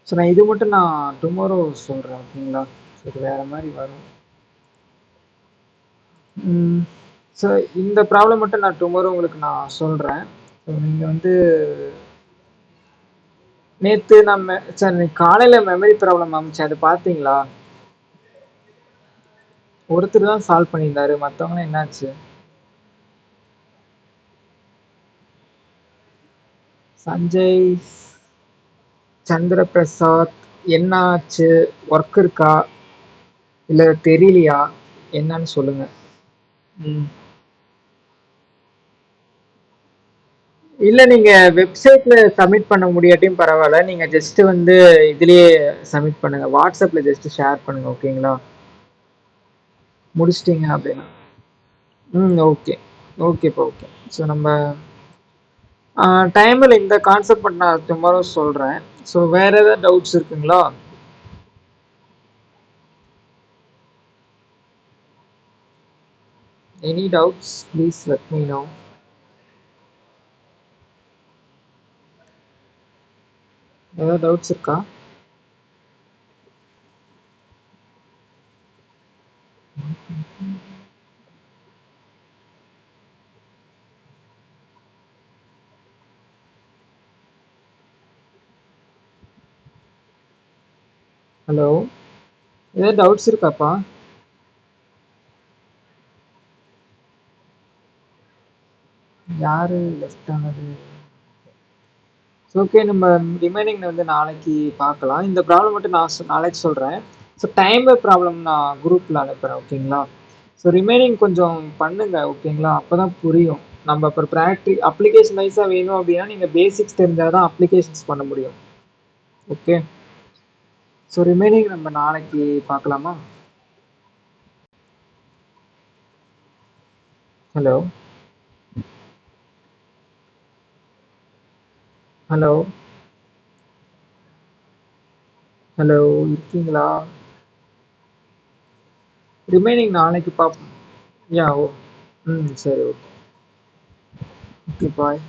ஸோ நான் இது மட்டும் நான் டுமாரோ சொல்கிறேன். ஓகேங்களா? ஸோ இது வேறு மாதிரி வரும். ஸோ இந்த ப்ராப்ளம் மட்டும் நான் டுமாரோ உங்களுக்கு நான் சொல்கிறேன். ஸோ நீங்கள் வந்து நேற்று நம்ம சார் காலையில் மெமரி ப்ராப்ளம் ஆச்சு, அது பார்த்தீங்களா? ஒருத்தர் தான் சால்வ் பண்ணியிருந்தாரு, மற்றவங்களாம் என்னாச்சு? சஞ்சய், சந்திர பிரசாத், என்ன ஆச்சு? ஒர்க் இருக்கா இல்லை தெரியலையா? என்னன்னு சொல்லுங்க. ம். இல்ல நீங்க வெப்சைட்ல சப்மிட் பண்ண முடியாட்டியும் பரவால்ல. நீங்க ஜஸ்ட் வந்து இதுலயே சப்மிட் பண்ணுங்க. வாட்ஸ்அப்ல ஜஸ்ட் ஷேர் பண்ணுங்க. ஓகேங்களா? முடிச்சிட்டீங்க அப்படின்னா. ஓகே. ஓகேப்பா, ஓகே. ஸோ நம்ம டைமில் இந்த கான்செப்ட் மட்டும் நான் டுமாரோ சொல்றேன். ஸோ வேற ஏதாவது டவுட்ஸ் இருக்குங்களா? Any doubts please let me know. ஏதாவது டவுட்ஸ் இருக்கா? ஹலோ, ஏதாவது டவுட்ஸ் இருக்காப்பா? யாரு லெஃப்ட் ஆனது? ஓகே, நம்ம ரிமைனிங் வந்து நாளைக்கு பார்க்கலாம். இந்த ப்ராப்ளம் மட்டும் நான் நாளைக்கு சொல்கிறேன். ஸோ டைம் ப்ராப்ளம் நான் குரூப்பில் அனுப்புகிறேன். ஓகேங்களா? ஸோ ரிமைனிங் கொஞ்சம் பண்ணுங்க. ஓகேங்களா? அப்போ தான் புரியும். நம்ம இப்போ அப்ளிகேஷன் வைஸாக வேணும் அப்படின்னா நீங்கள் பேசிக்ஸ் தெரிஞ்சால் தான் அப்ளிகேஷன்ஸ் பண்ண முடியும். ஓகே. ஸோ ரிமைனிங் நம்ம நாளைக்கு பார்க்கலாமா? ஹலோ, ஹலோ, ஹலோ, இருக்கீங்களா? ரிமைனிங் நாளைக்கு பார்ப்போம். யா, ஓ. சரி, ஓகே. ஓகே, பாய்.